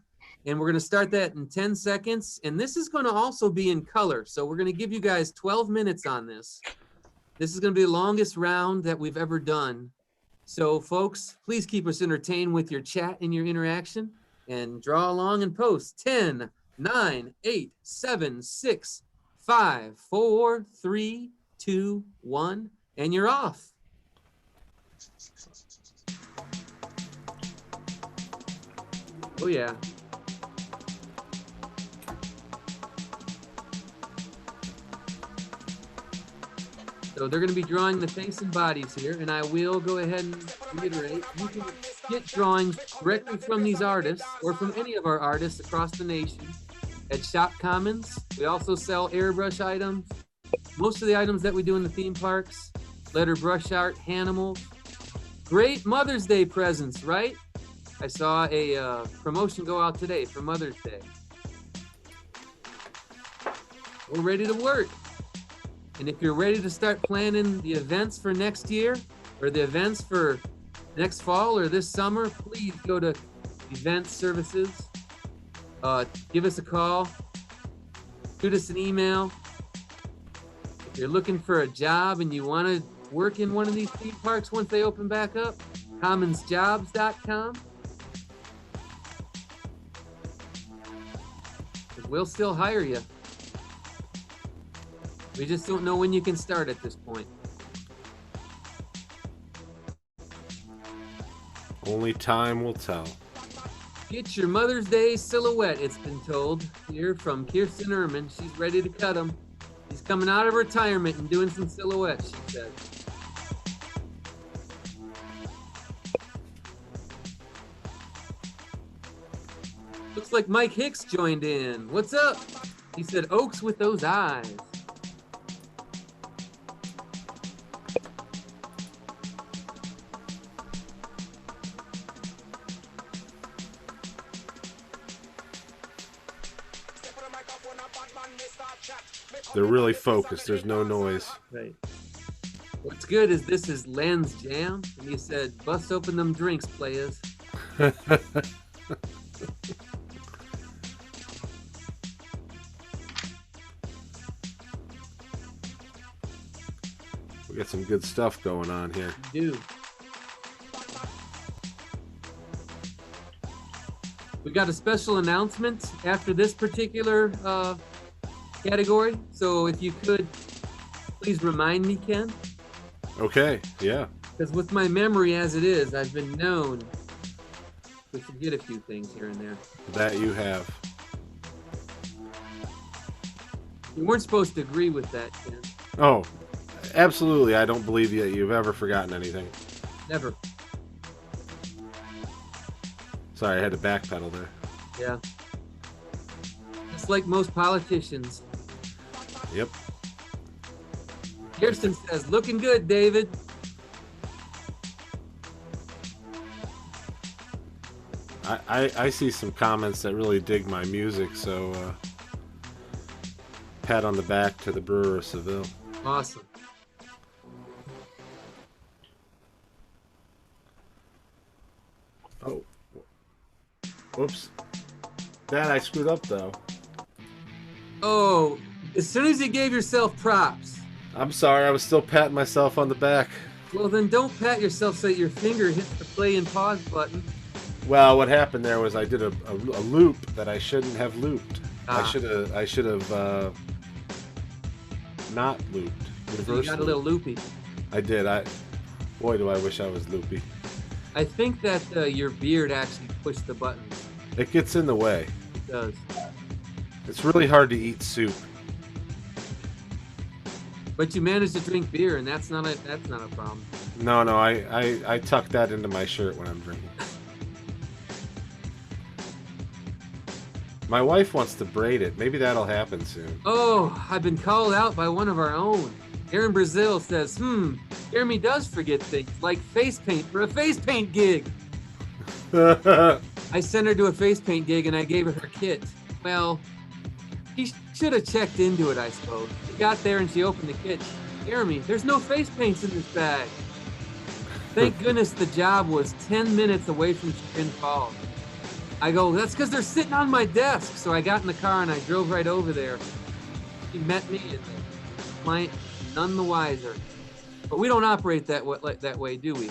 And we're going to start that in 10 seconds. And this is going to also be in color. So we're going to give you guys 12 minutes on this. This is going to be the longest round that we've ever done. So folks, please keep us entertained with your chat and your interaction, and draw along and post. 10, 9, 8, 7, 6, 5, 4, 3, 2, 1, and you're off. Oh yeah. So they're going to be drawing the face and bodies here, and I will go ahead and reiterate, you can get drawings directly from these artists or from any of our artists across the nation at Shop Commons. We also sell airbrush items. Most of the items that we do in the theme parks, letter brush art, Hanimals. Great Mother's Day presents, right? I saw a promotion go out today for Mother's Day. We're ready to work. And if you're ready to start planning the events for next year or the events for next fall or this summer, please go to Event Services. Give us a call. Shoot us an email. If you're looking for a job and you want to work in one of these theme parks once they open back up, commonsjobs.com. We'll still hire you. We just don't know when you can start at this point. Only time will tell. Get your Mother's Day silhouette, it's been told here from Kirsten Ehrman. She's ready to cut them. She's coming out of retirement and doing some silhouettes, she said. Looks like Mike Hicks joined in. What's up? He said, Oaks with those eyes. They're really focused. There's no noise. Right. What's good is this is Len's Jam, and he said, bust open them drinks, players. We got some good stuff going on here. We do. We got a special announcement after this particular category. So if you could, please remind me, Ken. Okay, yeah. Because with my memory as it is, I've been known to forget a few things here and there. That you have. You weren't supposed to agree with that, Ken. Oh, absolutely. I don't believe that you've ever forgotten anything. Never. Sorry, I had to backpedal there. Yeah. Just like most politicians. Yep. Kirsten says, looking good, David. I see some comments that really dig my music, so pat on the back to the Brewer of Seville. Awesome. Oh. Whoops. That I screwed up, though. Oh, as soon as you gave yourself props. I'm sorry, I was still patting myself on the back. Well, then don't pat yourself so that your finger hits the play and pause button. Well, what happened there was I did a loop that I shouldn't have looped. Ah. I should have not looped. So you got a little loopy. I did. Boy, do I wish I was loopy. I think that your beard actually pushed the buttons. It gets in the way. It does. It's really hard to eat soup. But you managed to drink beer, and that's not a problem. No, I tuck that into my shirt when I'm drinking. My wife wants to braid it. Maybe that'll happen soon. Oh, I've been called out by one of our own. Aaron Brazil says, Jeremy does forget things, like face paint for a face paint gig. I sent her to a face paint gig, and I gave her her kit. Well, she should have checked into it, I suppose. She got there, and she opened the kit. Jeremy, there's no face paints in this bag. Thank goodness the job was 10 minutes away from Twin Falls. I go, that's because they're sitting on my desk. So I got in the car and I drove right over there. He met me and the client, none the wiser. But we don't operate that way, do we?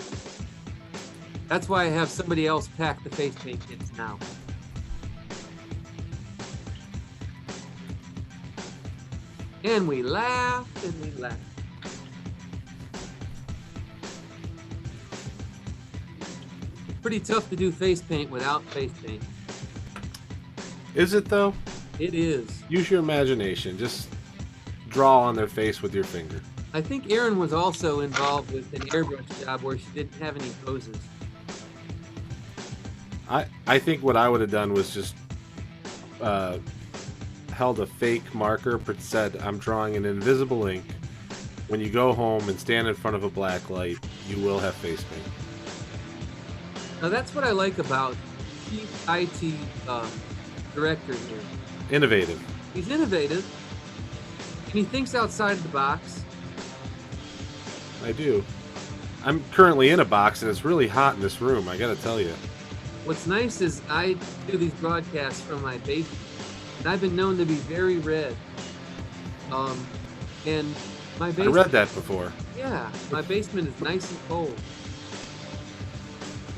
That's why I have somebody else pack the face paint kits now. And we laugh and we laugh. Pretty tough to do face paint without face paint. Is it though? It is. Use your imagination. Just draw on their face with your finger. I think Erin was also involved with an airbrush job where she didn't have any poses. I think what I would have done was just held a fake marker, but said I'm drawing an invisible ink. When you go home and stand in front of a black light, you will have face paint. Now that's what I like about Chief IT Director here. Innovative. He's innovative, and he thinks outside the box. I do. I'm currently in a box, and it's really hot in this room, I gotta tell you. What's nice is I do these broadcasts from my basement, and I've been known to be very red. And my I basement, read that before. yeah, my basement is nice and cold.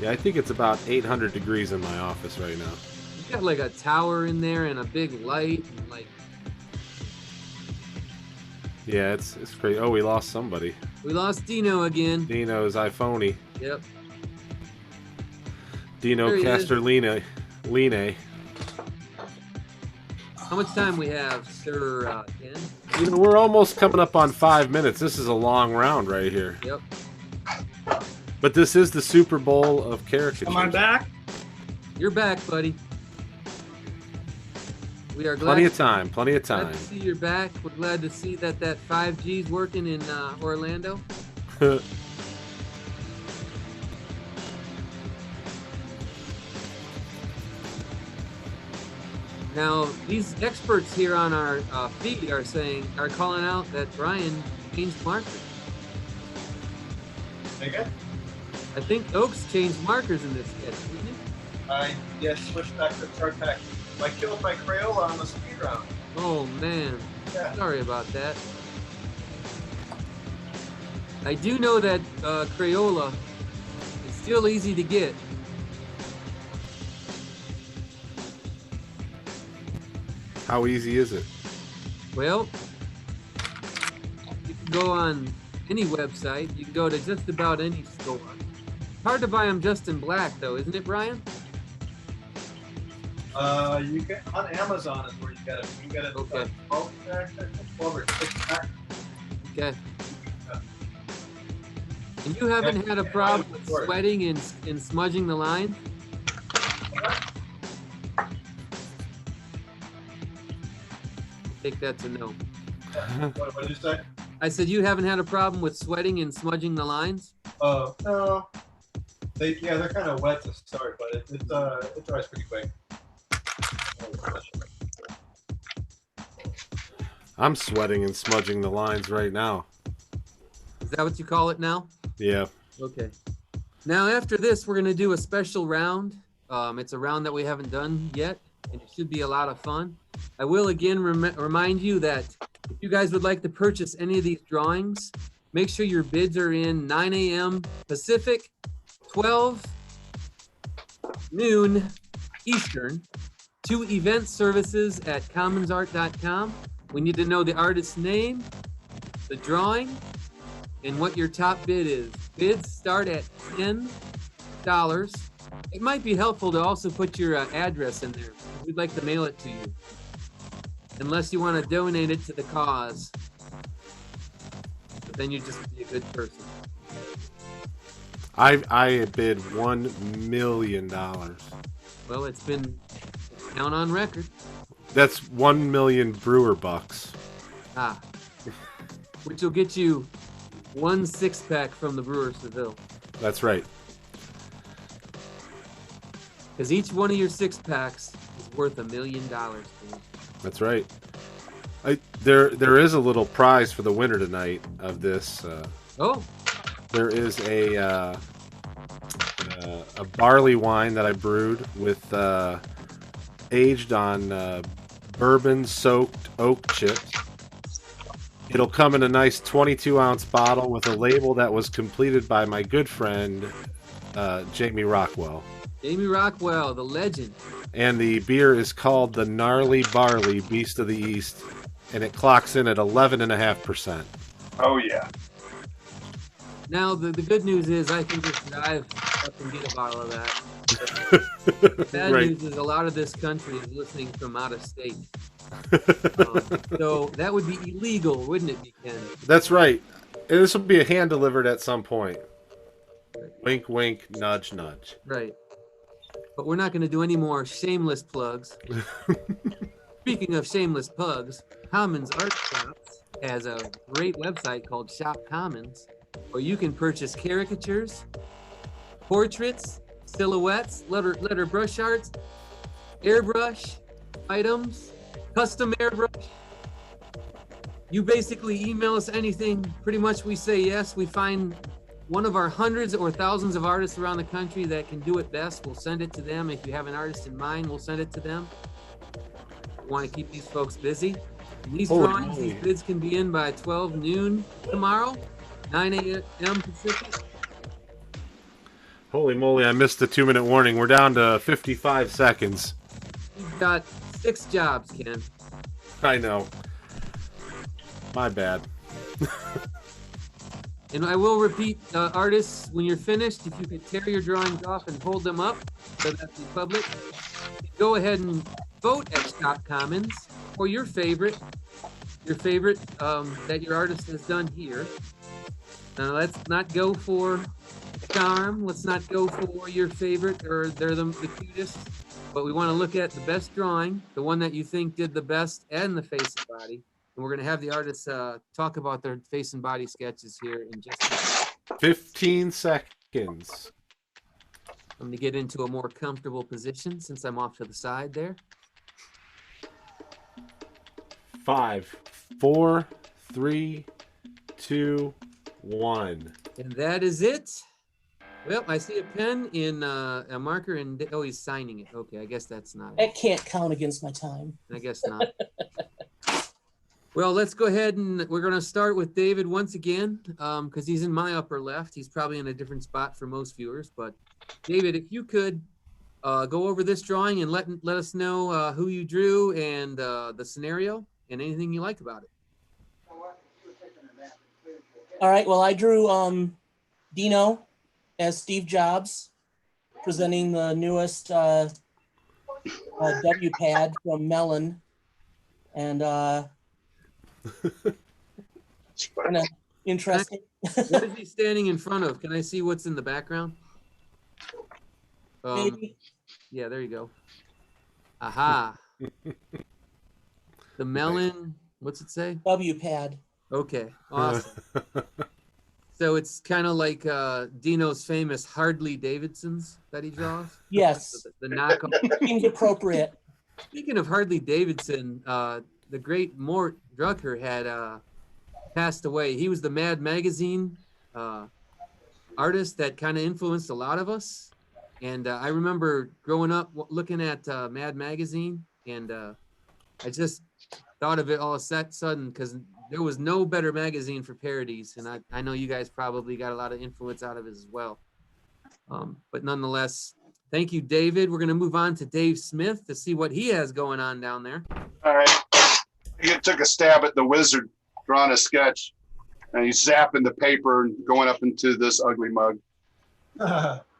Yeah, I think it's about 800 degrees in my office right now. You've got like a tower in there and a big light, and like Yeah, it's crazy. Oh, we lost somebody. we lost Dino again. Dino's iPhoney. Yep. Dino There he is. Casterline. How much time we have, Sir Ken? You know, we're almost coming up on 5 minutes. This is a long round right here. Yep. But this is the Super Bowl of caricatures. Come on back. You're back, buddy. We are glad. Plenty of time. Plenty of Glad time. to see you're back. We're glad to see that 5G's working in Orlando. Now, these experts here on our feed are calling out that Brian changed markers. Again? I think Oaks changed markers in this sketch, didn't he? I switched back to chart pack. I killed my Crayola on the speed round. Oh man, Yeah. sorry about that. I do know that Crayola is still easy to get. How easy is it? Well, you can go on any website. You can go to just about any store. Hard to buy them just in black, though, isn't it, Brian? You get on Amazon is where you get it. You get it. Okay. 12 pack, 12 or 6 pack. Okay. And you haven't had a problem with sweating and smudging the line? I think that's a no. What did you say? I said you haven't had a problem with sweating and smudging the lines? No. They're kind of wet to start, but it dries pretty quick. I'm sweating and smudging the lines right now. Is that what you call it now? Yeah. Okay. Now after this, we're gonna do a special round. It's a round that we haven't done yet, and it should be a lot of fun. I will again remind you that if you guys would like to purchase any of these drawings, make sure your bids are in 9 a.m. Pacific, 12 noon Eastern, to event services at commonsart.com. We need to know the artist's name, the drawing, and what your top bid is. Bids start at $10. It might be helpful to also put your address in there. We'd like to mail it to you. Unless you want to donate it to the cause. But then you just be a good person. I bid $1 million. Well, it's down on record. That's 1 million brewer bucks. Ah. Which will get you 1 6-pack from the Brewer Seville. That's right. Because each one of your 6-packs is worth $1 million. That's right. There is a little prize for the winner tonight of this. Oh, There is a a barley wine that I brewed with aged on bourbon-soaked oak chips. It'll come in a nice 22-ounce bottle with a label that was completed by my good friend Jamie Rockwell. Jamie Rockwell, the legend. And the beer is called the Gnarly Barley Beast of the East, and it clocks in at 11.5%. Oh yeah. Now, the good news is I can just drive up and get a bottle of that. Bad Right. news is a lot of this country is listening from out of state. So that would be illegal, wouldn't it be, Ken? That's right. And this will be a hand delivered at some point. Wink, wink, nudge, nudge. Right. But we're not going to do any more shameless plugs. Speaking of shameless plugs, Commons Art Shops has a great website called Shop Commons, where you can purchase caricatures, portraits, silhouettes, letter brush arts, airbrush items, custom airbrush. You basically email us anything. Pretty much we say yes. We find one of our hundreds or thousands of artists around the country that can do it best. We'll send it to them. If you have an artist in mind, we'll send it to them. We want to keep these folks busy. And these Holy drawings, moly. these bids can be in by 12 noon tomorrow, 9 a.m. Pacific. Holy moly, I missed the 2-minute warning. We're down to 55 seconds. We've got 6 jobs, Ken. I know. My bad. And I will repeat, artists, when you're finished, if you could tear your drawings off and hold them up so that the public, go ahead and vote at Shop Commons for your favorite that your artist has done here. Now let's not go for charm. Let's not go for your favorite or they're the cutest. But we want to look at the best drawing, the one that you think did the best and the face and body. And we're going to have the artists talk about their face and body sketches here in just a minute. 15 seconds. I'm going to get into a more comfortable position since I'm off to the side there. 5, 4, 3, 2, 1. And that is it. Well, I see a pen in a marker and oh, he's signing it. Okay, I guess that's not it. That can't count against my time. I guess not. Well, let's go ahead and we're going to start with David once again because he's in my upper left. He's probably in a different spot for most viewers. But David, if you could go over this drawing and let us know who you drew and the scenario and anything you like about it. All right. Well, I drew Dino as Steve Jobs, presenting the newest W pad from Mellon, and kind of interesting. What is he standing in front of? Can I see what's in the background? Maybe. Yeah, there you go. Aha. The Mellon, what's it say? W pad. Okay, awesome. So it's kind of like Dino's famous Harley Davidsons that he draws? Yes, The knockoff. seems appropriate. Speaking of Harley Davidson, the great Mort Drucker had passed away. He was the Mad Magazine artist that kind of influenced a lot of us. And I remember growing up looking at Mad Magazine, and I just thought of it all of a sudden because there was no better magazine for parodies. And I know you guys probably got a lot of influence out of it as well. But nonetheless, thank you, David. We're going to move on to Dave Smith to see what he has going on down there. All right. He took a stab at the wizard drawing a sketch, and he's zapping the paper and going up into this ugly mug.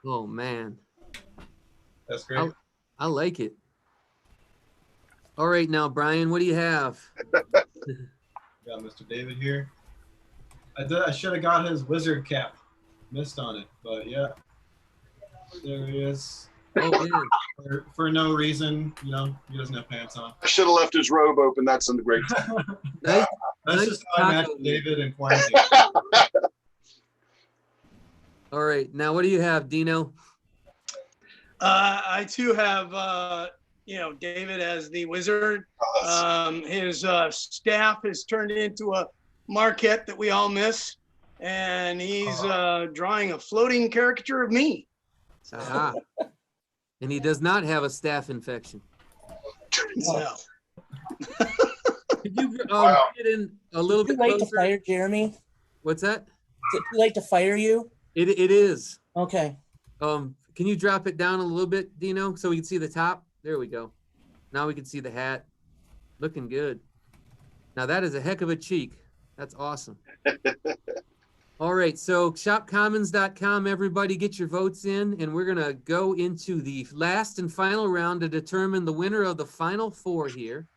Oh, man. That's great. I like it. All right, now, Brian, what do you have? Got Mr. David here. I should have got his wizard cap. Missed on it, but yeah. There he is. Oh, man. For no reason, he doesn't have pants on. I should have left his robe open. That's in the great time. Nice. That's Nice just how I match taco. David in quarantine. All right, now, what do you have, Dino? I too have, David as the wizard. His staff has turned into a marquette that we all miss, and he's drawing a floating caricature of me. Ah. And he does not have a staph infection. No. Could you Wow. get in a little Too bit late to closer? fire Jeremy? What's that? Is it too late to fire you? It is. Okay. Can you drop it down a little bit, Dino, so we can see the top? There we go. Now we can see the hat. Looking good. Now that is a heck of a cheek. That's awesome. All right, so shopcommons.com, everybody get your votes in, and we're gonna go into the last and final round to determine the winner of the final four here.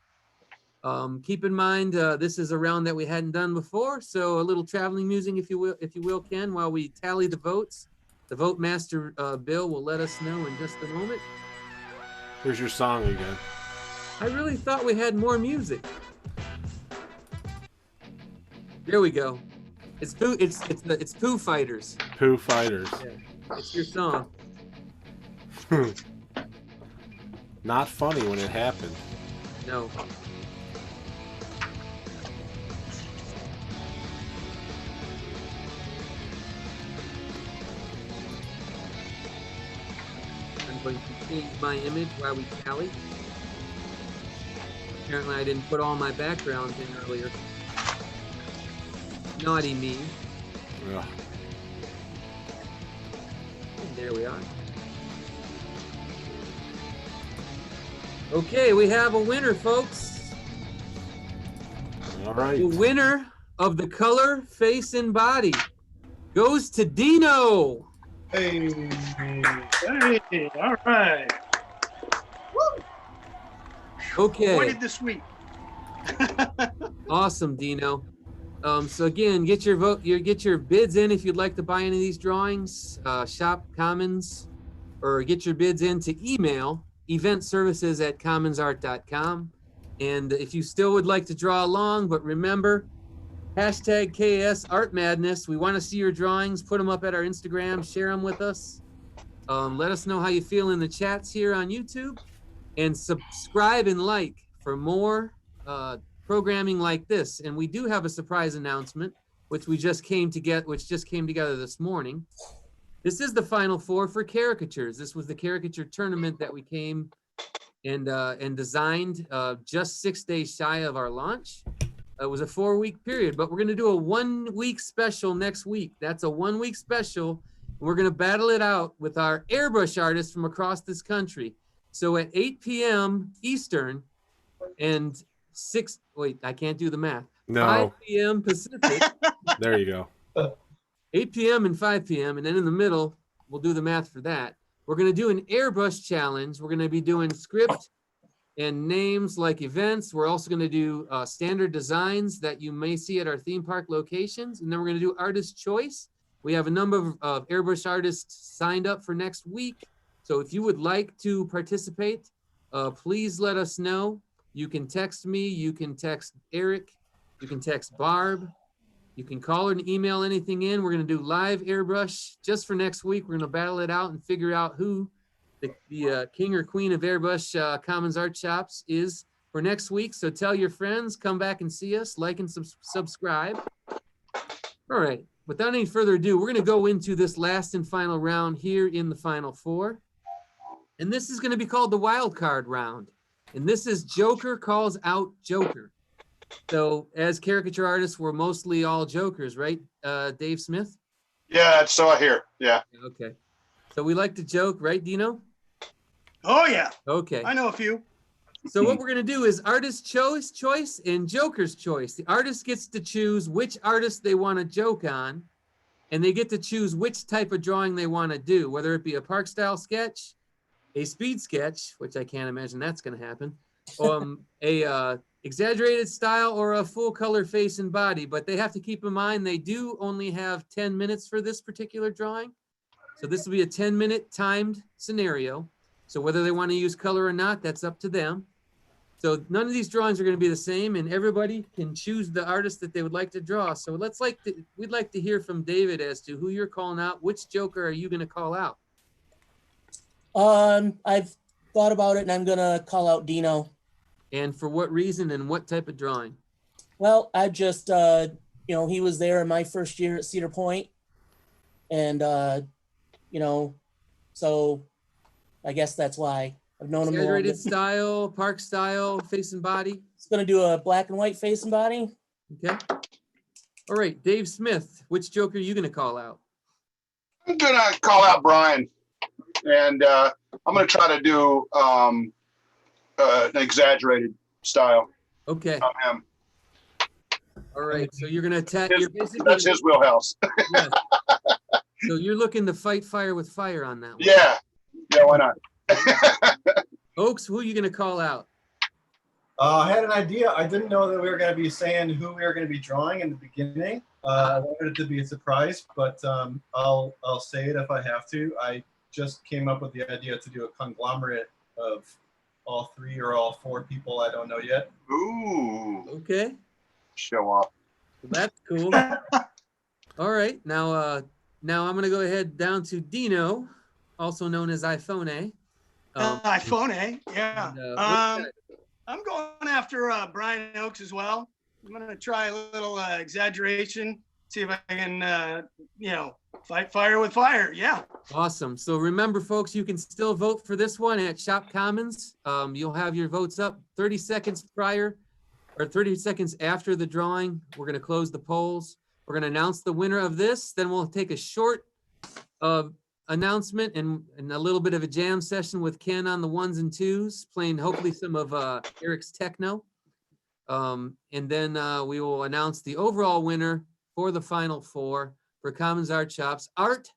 Keep in mind, this is a round that we hadn't done before, so a little traveling music, if you will, Ken, while we tally the votes. The vote master, Bill, will let us know in just a moment. Here's your song again. I really thought we had more music. There we go. It's Foo Fighters. Pooh Fighters. Yeah, it's your song. Not funny when it happened. No. I'm going to change my image while we tally. Apparently I didn't put all my backgrounds in earlier. Naughty me. Ugh. And there we are. Okay, we have a winner, folks. All right. The winner of the color, face, and body goes to Dino. Hey. Hey, all right. Okay, Appointed this week. awesome, Dino. So again, get your vote. Get your bids in if you'd like to buy any of these drawings. Shop Commons, or get your bids in to email eventservices@commonsart.com. And if you still would like to draw along, but remember, hashtag KS Art Madness. We want to see your drawings. Put them up at our Instagram. Share them with us. Let us know how you feel in the chats here on YouTube, and subscribe and like for more programming like this. And we do have a surprise announcement, which just came together this morning. This is the final four for caricatures. This was the caricature tournament that we came and designed just 6 days shy of our launch. It was a 4-week period, but we're going to do a 1-week special next week. That's a 1-week special. We're going to battle it out with our airbrush artists from across this country. So at 8 p.m. Eastern and I can't do the math. No. 5 p.m. Pacific. There you go. 8 p.m. and 5 p.m. And then in the middle, we'll do the math for that. We're going to do an airbrush challenge. We're going to be doing script and names like events. We're also going to do standard designs that you may see at our theme park locations. And then we're going to do artist choice. We have a number of airbrush artists signed up for next week. So if you would like to participate, please let us know. You can text me, you can text Eric, you can text Barb, you can call or email anything in. We're going to do live airbrush just for next week. We're going to battle it out and figure out who the king or queen of airbrush Commons Art Shops is for next week. So tell your friends, come back and see us, like and subscribe. All right, without any further ado, we're going to go into this last and final round here in the final four. And this is going to be called the wild card round. And this is Joker calls out Joker. So as caricature artists, we're mostly all jokers, right, Dave Smith? Yeah, that's so I hear. Yeah. Okay. So we like to joke, right, Dino? Oh, yeah. Okay. I know a few. So what we're going to do is artist choice and joker's choice. The artist gets to choose which artist they want to joke on, and they get to choose which type of drawing they want to do, whether it be a park style sketch, a speed sketch, which I can't imagine that's going to happen, a exaggerated style, or a full color face and body. But they have to keep in mind they do only have 10 minutes for this particular drawing. So this will be a 10-minute timed scenario. So whether they want to use color or not, that's up to them. So none of these drawings are going to be the same, and everybody can choose the artist that they would like to draw. So we'd like to hear from David as to who you're calling out. Which Joker are you going to call out? I've thought about it, and I'm gonna call out Dino. And for what reason and what type of drawing? Well, I just, he was there in my first year at Cedar Point, and So I guess that's why I've known him. a little Exaggerated bit. style, park style, face and body. It's gonna do a black and white face and body. Okay. All right, Dave Smith, which Joker are you gonna call out? I'm gonna call out Brian, and I'm gonna try to do an exaggerated style Okay. on him. All right. So you're gonna attack. You're basically. That's his wheelhouse. Yes. So you're looking to fight fire with fire on that one. Yeah, why not? Oaks, who are you gonna call out? I had an idea. I didn't know that we were going to be saying who we were going to be drawing in the beginning. I wanted it to be a surprise, but I'll say it if I have to. I just came up with the idea to do a conglomerate of all 3 or all 4 people I don't know yet. Ooh, Okay. show off. Well, that's cool. All right. Now I'm gonna go ahead down to Dino, also known as iPhone. iPhone, eh? Yeah. And, I'm going after Brian Oaks as well. I'm going to try a little exaggeration, see if I can, fight fire with fire. Yeah. Awesome. So remember, folks, you can still vote for this one at Shop Commons. You'll have your votes up 30 seconds prior or 30 seconds after the drawing. We're going to close the polls. We're going to announce the winner of this. Then we'll take a short announcement and a little bit of a jam session with Ken on the 1s and 2s, playing hopefully some of Eric's techno. And then we will announce the overall winner for the Final Four for Commons Art Shop's Art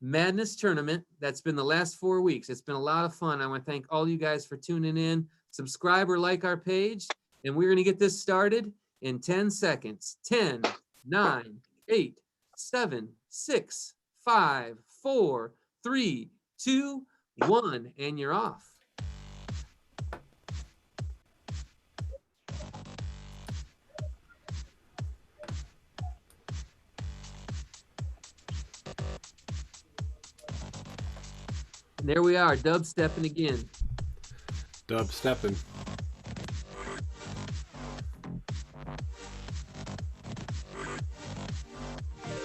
Madness Tournament. That's been the last 4 weeks. It's been a lot of fun. I want to thank all you guys for tuning in. Subscribe or like our page, and we're going to get this started in 10 seconds. 10, 9, 8, 7, 6, 5, 4, 3, 2, 1, and you're off. And there we are, dub stepping again. Dub stepping.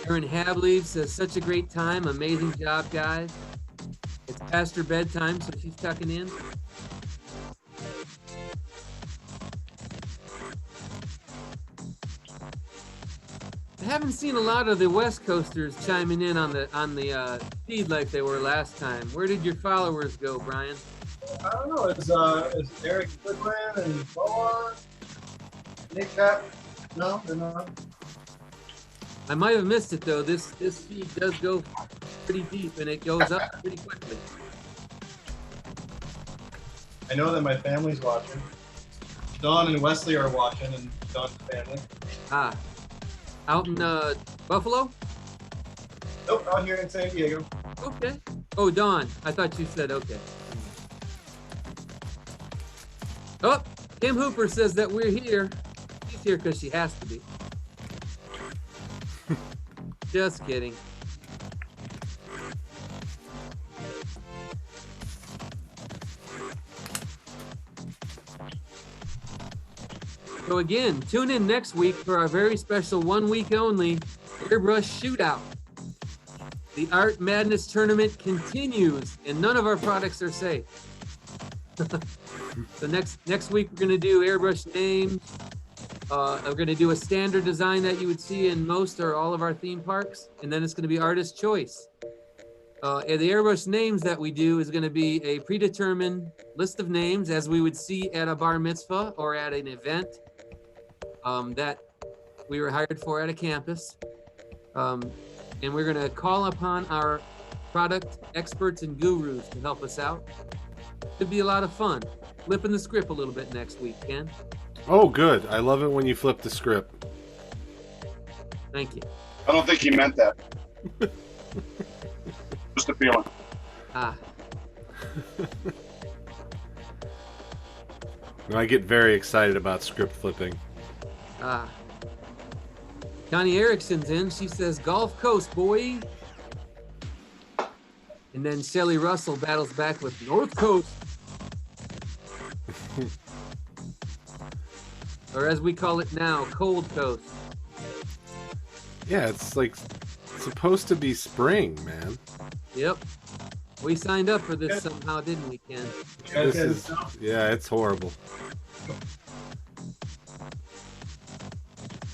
Aaron Hableave says, such a great time. Amazing job, guys. It's past her bedtime, so she's tucking in. I haven't seen a lot of the West Coasters chiming in on the feed like they were last time. Where did your followers go, Brian? I don't know. Is Eric Goodwin and Boa, Nick Cap? No, they're not. I might have missed it though. This feed does go pretty deep and it goes up pretty quickly. I know that my family's watching. Dawn and Wesley are watching, and Dawn's family. Ah, out in Buffalo? Nope, out here in San Diego. Okay. Oh, Dawn. I thought you said okay. Oh, Kim Hooper says that we're here. She's here because she has to be. Just kidding. So again, tune in next week for our very special 1 week only Airbrush Shootout. The Art Madness Tournament continues, and none of our products are safe. So next week we're going to do airbrush names. We're going to do a standard design that you would see in most or all of our theme parks, and then it's going to be artist choice. And the airbrush names that we do is going to be a predetermined list of names as we would see at a bar mitzvah or at an event that we were hired for at a campus. And we're going to call upon our product experts and gurus to help us out. It'd be a lot of fun. Flipping the script a little bit next week, Ken. Oh, good. I love it when you flip the script. Thank you. I don't think he meant that. Just a feeling. Ah, No, I get very excited about script flipping. ah. Connie Erickson's in. She says, Gulf Coast, boy. And then Shelly Russell battles back with North Coast. Or as we call it now, Cold Coast. Yeah, it's like supposed to be spring, man. Yep. We signed up for this somehow, didn't we, Ken? You guys This get is, it now? yeah, it's horrible.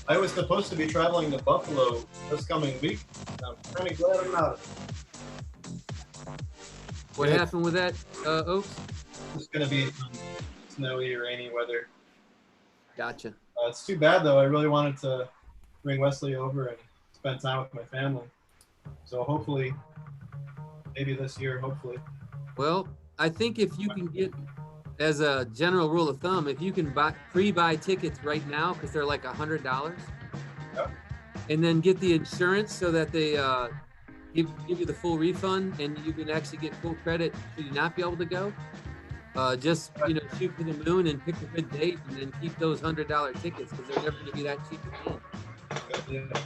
I was supposed to be traveling to Buffalo this coming week. I'm kind of glad I'm not. What Yeah. happened with that, Oaks? It's going to be some snowy, rainy weather. Gotcha. It's too bad, though. I really wanted to bring Wesley over and spend time with my family. So hopefully, maybe this year, hopefully. Well, I think if you can get, as a general rule of thumb, if you can pre-buy tickets right now, because they're like $100, Yep. and then get the insurance so that they give you the full refund and you can actually get full credit should you not be able to go. Just shoot for the moon and pick a good date and then keep those $100 tickets because they're never going to be that cheap again. Yeah.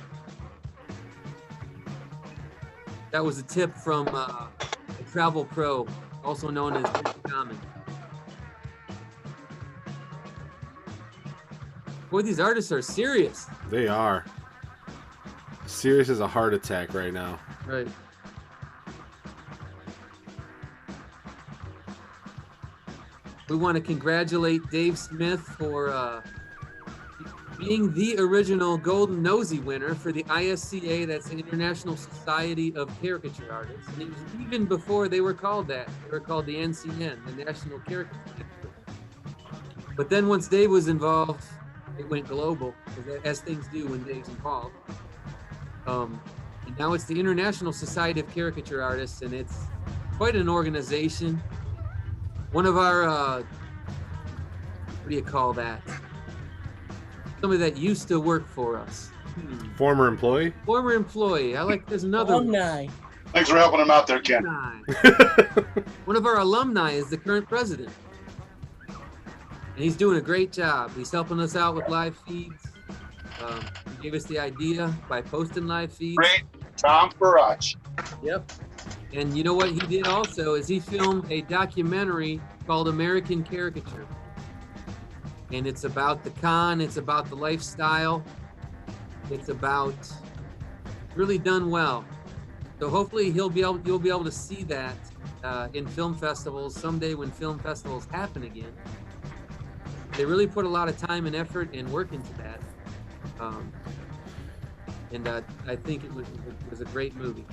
That was a tip from a Travel Pro, also known as Common. Boy, these artists are serious. They are. Serious as a heart attack right now. Right. We want to congratulate Dave Smith for being the original Golden Nosy winner for the ISCA, that's the International Society of Caricature Artists. And it was even before they were called that. They were called the NCN, the National Caricature Network. But then once Dave was involved, it went global, as things do when Dave's involved. And now it's the International Society of Caricature Artists, and it's quite an organization. One of our, what do you call that? Somebody that used to work for us. Former employee? Former employee. There's another one. Alumni. Thanks for helping him out there, Ken. One of our alumni is the current president. And he's doing a great job. He's helping us out with live feeds. He gave us the idea by posting live feeds. Great, Tom Barach. Yep. And you know what he did also is he filmed a documentary called American Caricature. And it's about the con, it's about the lifestyle, it's about really done well. So hopefully you'll be able to see that in film festivals someday when film festivals happen again. They really put a lot of time and effort and work into that. And I think it was a great movie.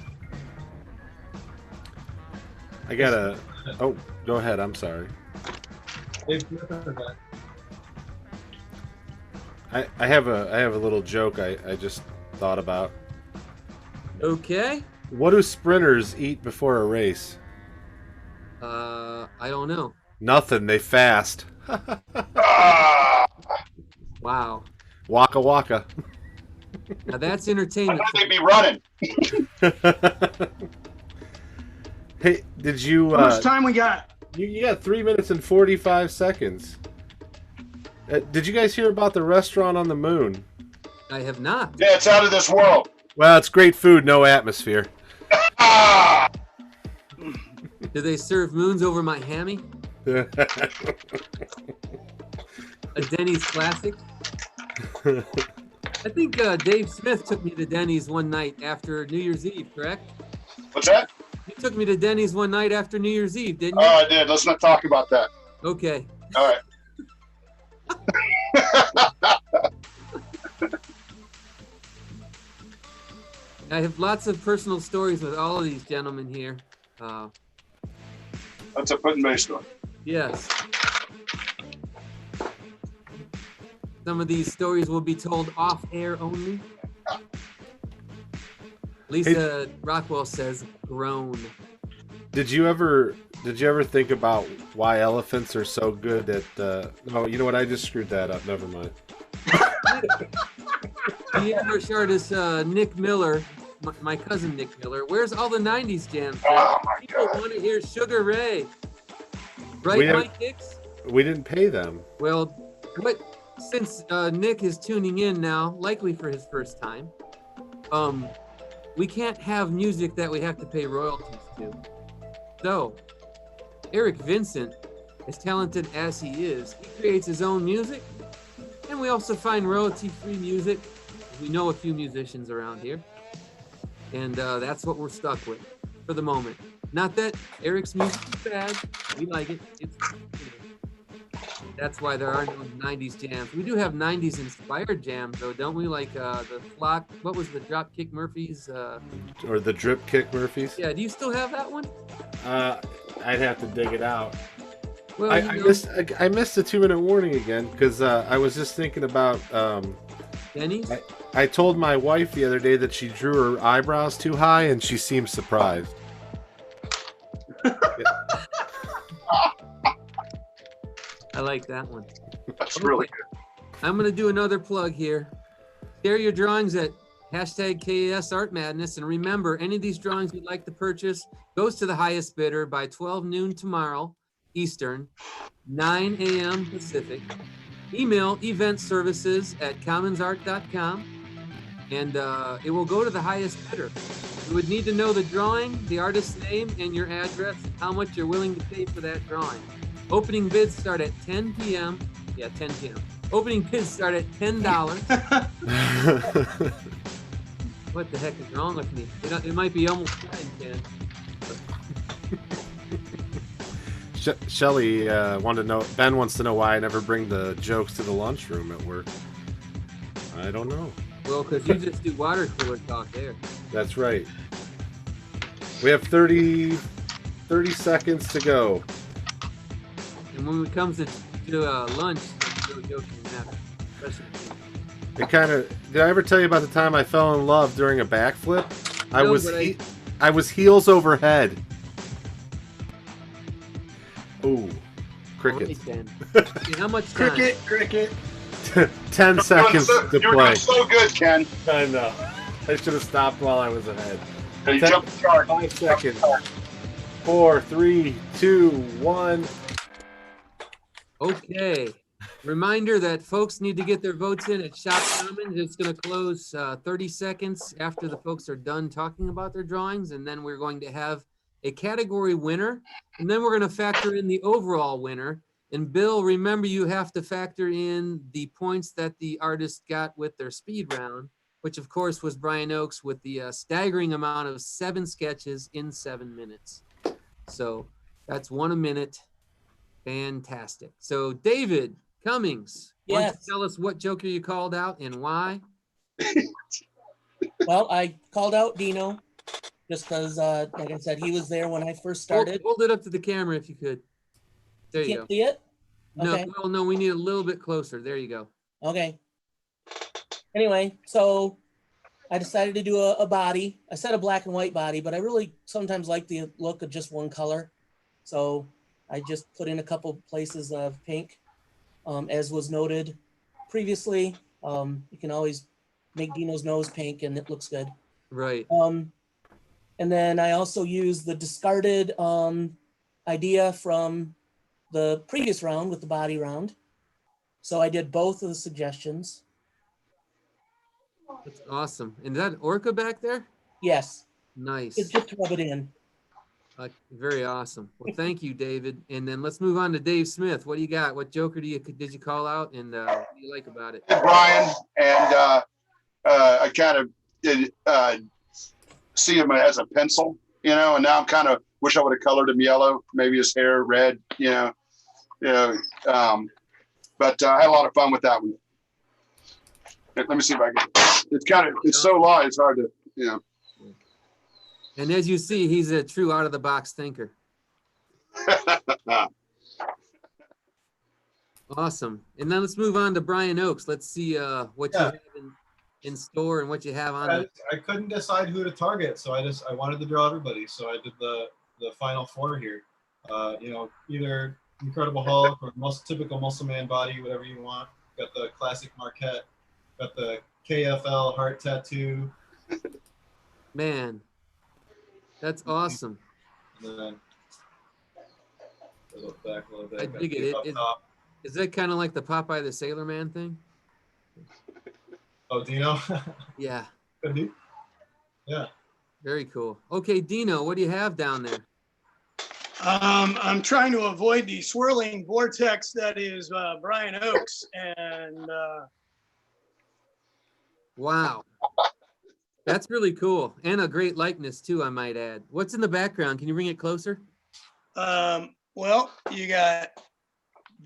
I gotta. Oh, go ahead. I'm sorry. Dave Smith heard that. I have a little joke I just thought about. Okay. What do sprinters eat before a race? I don't know. Nothing. They fast. Ah, Wow. Waka waka. Now that's I entertainment. thought they'd be running. Hey, did you? How much time we got? You got 3 minutes and 45 seconds. Did you guys hear about the restaurant on the moon? I have not. Yeah, it's out of this world. Well, it's great food, no atmosphere. Ah, Do they serve moons over my hammy? A Denny's classic. I think Dave Smith took me to Denny's one night after New Year's Eve, correct? what's that? You took me to Denny's one night after New Year's Eve, didn't Oh, you? I did. Let's not talk about that. Okay. All right. I have lots of personal stories with all of these gentlemen here. That's a put and base story. Yes. Some of these stories will be told off air only. Lisa Rockwell says groan. Did you ever think about why elephants are so good at? No, you know what? I just screwed that up. Never mind. The English artist Nick Miller, my cousin Nick Miller. Where's all the '90s jams? Oh my People God. want to hear Sugar Ray. We Right, have- Mike Hicks? We didn't pay them. Well, since Nick is tuning in now, likely for his first time, we can't have music that we have to pay royalties to. So, Eric Vincent, as talented as he is, he creates his own music, and we also find royalty-free music. We know a few musicians around here, and that's what we're stuck with for the moment. Not that Eric's music is bad. We like it. That's why there are no 90s jams. We do have 90s inspired jams, though, don't we? Like the Flock, what was the Dropkick Murphys? Or the Drip Kick Murphys. Yeah, do you still have that one? I'd have to dig it out. Well, I missed the 2-minute warning again because I was just thinking about. Denny's? I told my wife the other day that she drew her eyebrows too high, and she seemed surprised. I like that one. That's really good. I'm going to do another plug here. Share your drawings at hashtag KAS Art Madness. And remember, any of these drawings you'd like to purchase goes to the highest bidder by 12 noon tomorrow, Eastern, 9 a.m. Pacific. Email eventservices@commonsart.com, and it will go to the highest bidder. You would need to know the drawing, the artist's name, and your address, how much you're willing to pay for that drawing. Opening bids start at 10 p.m. Yeah, 10 p.m. Opening bids start at $10. What the heck is wrong with me? It might be almost 10, Ken. Shelly wanted to know. Ben wants to know why I never bring the jokes to the lunchroom at work. I don't know. Well, because you just do water cooler talk there. That's right. We have 30 seconds to go. And when it comes to lunch, no joking matter. It kind of. Did I ever tell you about the time I fell in love during a backflip? I was heels over head. Ooh, cricket. Okay, how much time? Cricket. 10 seconds to You're play. doing so good, Ken. I know. I should have stopped while I was ahead. You jumped the shark. 5 seconds. 4, 3, 2, 1. Okay. Reminder that folks need to get their votes in at Shop Commons. It's going to close 30 seconds after the folks are done talking about their drawings, and then we're going to have a category winner, and then we're going to factor in the overall winner. And Bill, remember, you have to factor in the points that the artist got with their speed round, which of course was Brian Oakes with the staggering amount of 7 sketches in 7 minutes. So that's 1 a minute. Fantastic. So David Cummings, why don't you tell us what Joker you called out and why? Well, I called out Dino just because, like I said, he was there when I first started. Hold it up to the camera if you could. There you go. Can't see it? No, Okay. well, no, we need a little bit closer. There you go. Okay. Anyway, so I decided to do a body. I said a black and white body, but I really sometimes like the look of just one color. So I just put in a couple places of pink. As was noted previously, you can always make Dino's nose pink and it looks good. Right. And then I also used the discarded idea from the previous round with the body round. So I did both of the suggestions. That's awesome. And is that Orca back there? Yes, Nice. it's just to rub it in. Very awesome. Well, thank you, David. And then let's move on to Dave Smith. What do you got? What Joker did you call out, and what do you like about it? Brian, and I kind of did see him as a pencil, and now I'm kind of wish I would have colored him yellow, maybe his hair red, but I had a lot of fun with that one. Let me see if I can. It's so long, it's hard to, And as you see, he's a true out-of-the-box thinker. Awesome. And then let's move on to Brian Oakes. Let's see what you have in store and what you have on. I couldn't decide who to target, so I wanted to draw everybody. So I did the final 4 here. Either Incredible Hulk or typical Muscle Man body, whatever you want. Got the classic Marquette. Got the KFL heart tattoo. Man, that's awesome. And then look back a little bit. I dig it. Is that kind of like the Popeye the Sailor Man thing? Oh, Dino? Yeah. Could be. Yeah. Very cool. Okay, Dino, what do you have down there? I'm trying to avoid the swirling vortex that is Brian Oakes, and Wow. That's really cool. And a great likeness too, I might add. What's in the background? Can you bring it closer? Well, you got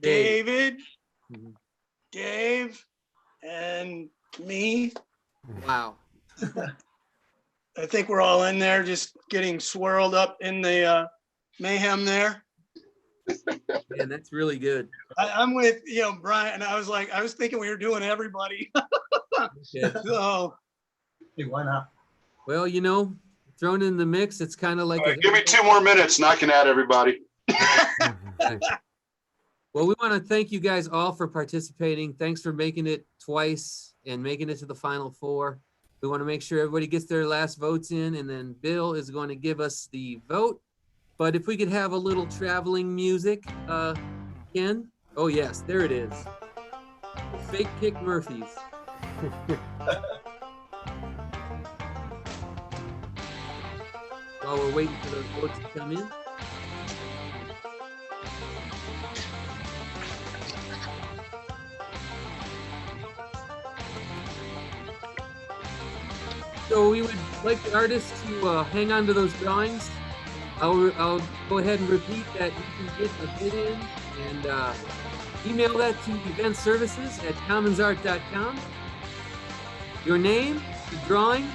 David, Mhm. Dave, and me. Wow. I think we're all in there just getting swirled up in the mayhem there. Man, that's really good. I'm with, Brian, and I was thinking we were doing everybody. Okay. So, Hey, why not? Well, thrown in the mix, it's kind of like All right, give me 2 more minutes and I can add everybody. Well, we want to thank you guys all for participating. Thanks for making it twice and making it to the final four. We want to make sure everybody gets their last votes in, and then Bill is going to give us the vote. But if we could have a little traveling music, Ken? Oh, yes, there it is. Fake Kick Murphys. While we're waiting for those votes to come in. So we would like the artists to hang on to those drawings. I'll go ahead and repeat that you can get a bid in and email that to eventservices@commonsart.com. Your name, the drawing,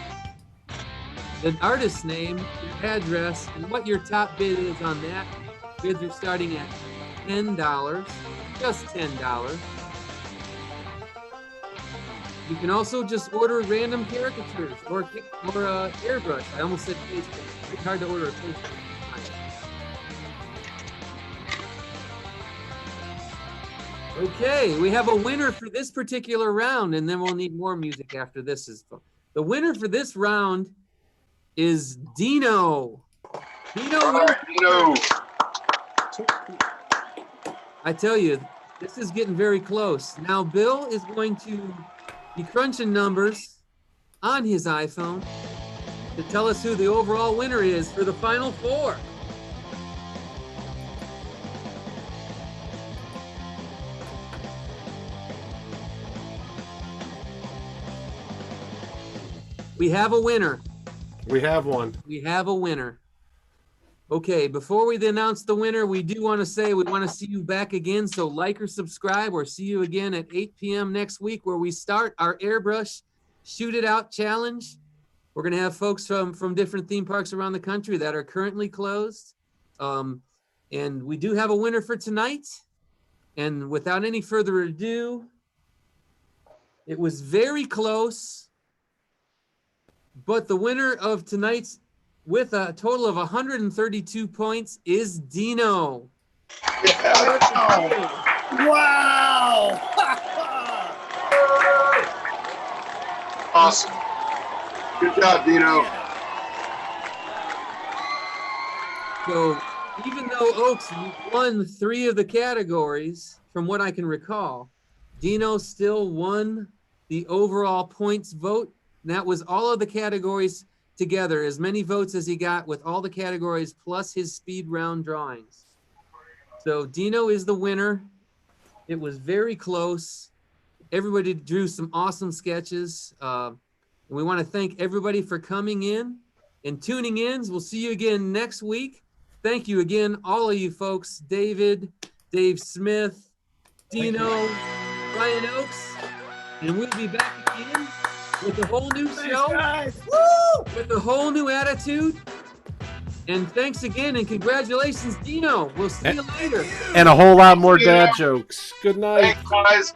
the artist's name, your address, and what your top bid is on that. Bids are starting at $10, just $10. You can also just order random caricatures or airbrush. I almost said face paint. It's hard to order a face paint. Okay, we have a winner for this particular round, and then we'll need more music after this. The winner for this round is Dino. Dino, All right, Dino. I tell you, this is getting very close. Now, Bill is going to be crunching numbers on his iPhone to tell us who the overall winner is for the final four. We have a winner. We have one. We have a winner. Okay, before we announce the winner, we do want to say we want to see you back again. So like or subscribe, or see you again at 8 p.m. next week, where we start our airbrush shoot it out challenge. We're going to have folks from different theme parks around the country that are currently closed. And we do have a winner for tonight. And without any further ado, it was very close. But the winner of tonight's, with a total of 132 points, is Dino. wow. Awesome. Good job, Dino. So even though Oaks won 3 of the categories, from what I can recall, Dino still won the overall points vote. And that was all of the categories together, as many votes as he got with all the categories plus his speed round drawings. So Dino is the winner. It was very close. Everybody drew some awesome sketches. And we want to thank everybody for coming in and tuning in. We'll see you again next week. Thank you again, all of you folks, David, Dave Smith, Dino, Brian Oaks, and we'll be back again with a whole new show, with a whole new attitude. And thanks again, and congratulations, Dino. We'll see you later. And a whole lot more dad jokes. Good night. Thanks, guys.